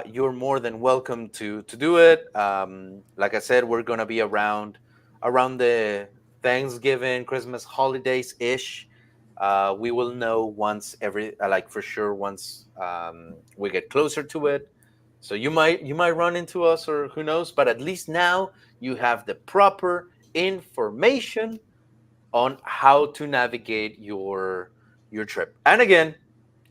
Speaker 1: you're more than welcome to do it. Like I said, we're gonna be around the Thanksgiving, Christmas holidays ish. We will know once for sure once we get closer to it. So you might run into us, or who knows, but at least now you have the proper information on how to navigate your trip. And again,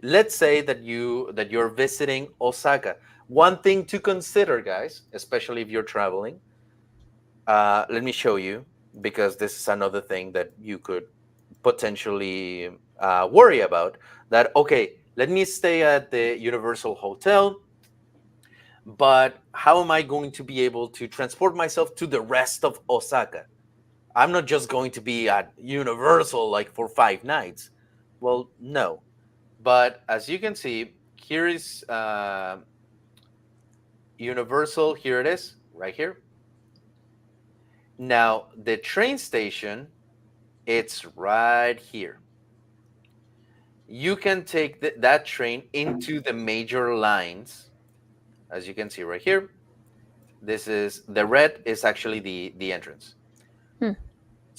Speaker 1: let's say that you're visiting Osaka. One thing to consider, guys, especially if you're traveling, let me show you, because this is another thing that you could potentially worry about. That, okay, let me stay at the Universal Hotel, but how am I going to be able to transport myself to the rest of Osaka? I'm not just going to be at Universal like for 5 nights. Well, no. But as you can see, here is Universal. Here it is, right here. Now, the train station, it's right here. You can take that train into the major lines, as you can see right here. This is the red is actually the entrance.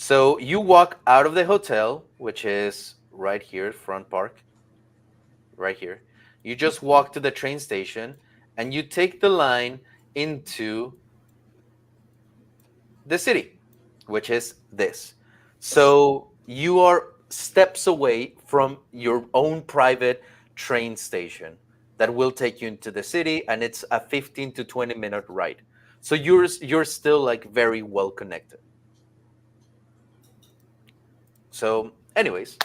Speaker 1: So you walk out of the hotel, which is right here, front park, right here. You just walk to the train station and you take the line into the city, which is this. So you are steps away from your own private train station that will take you into the city, and it's a 15 to 20-minute ride. So you're still like very well connected. So, anyways,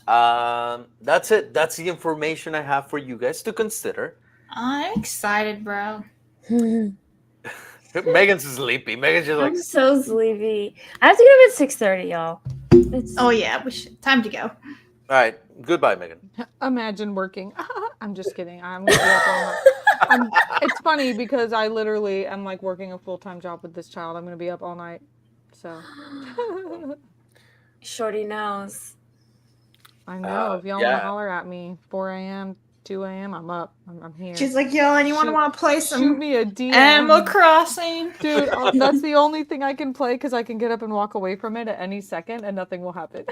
Speaker 1: that's it. That's the information I have for you guys to consider.
Speaker 3: I'm excited, bro.
Speaker 1: Megan's sleepy. Megan's just like,
Speaker 2: I'm so sleepy. I have to get up at 6:30, y'all. It's
Speaker 3: Oh yeah, we should. Time to go.
Speaker 1: all right, goodbye, Megan.
Speaker 4: Imagine working. I'm just kidding. I'm gonna be up all night. It's funny because I literally am like working a full-time job with this child. I'm gonna be up all night. So
Speaker 2: Shorty knows.
Speaker 4: I know if y'all
Speaker 1: yeah.
Speaker 4: want to holler at me, 4 a.m., 2 a.m., I'm up. I'm here.
Speaker 3: She's like, yo, anyone
Speaker 4: Shoot-
Speaker 3: want to play
Speaker 4: Shoot
Speaker 3: some
Speaker 4: me a DM.
Speaker 3: Animal Crossing?
Speaker 4: Dude, that's the only thing I can play because I can get up and walk away from it at any second and nothing will happen.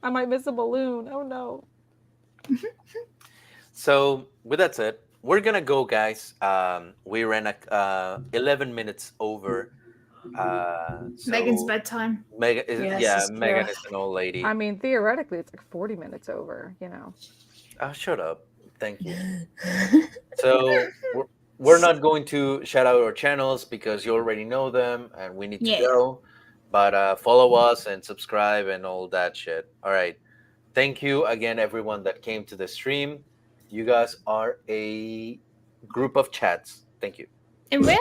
Speaker 4: I might miss a balloon. Oh no.
Speaker 1: So with that said, we're gonna go, guys. We ran 11 minutes over. So
Speaker 3: Megan's bedtime.
Speaker 1: Megan is,
Speaker 2: Yes,
Speaker 1: yeah,
Speaker 2: it's
Speaker 1: Megan
Speaker 2: true.
Speaker 1: is an old lady.
Speaker 4: I mean, theoretically, it's like 40 minutes over, you know.
Speaker 1: Shut up. Thank you. So we're not going to shout out our channels because you already know them and we need to
Speaker 3: Yeah.
Speaker 1: go. But follow us and subscribe and all that shit. All right. Thank you again, everyone that came to the stream. You guys are a group of chats. Thank you.
Speaker 3: And where?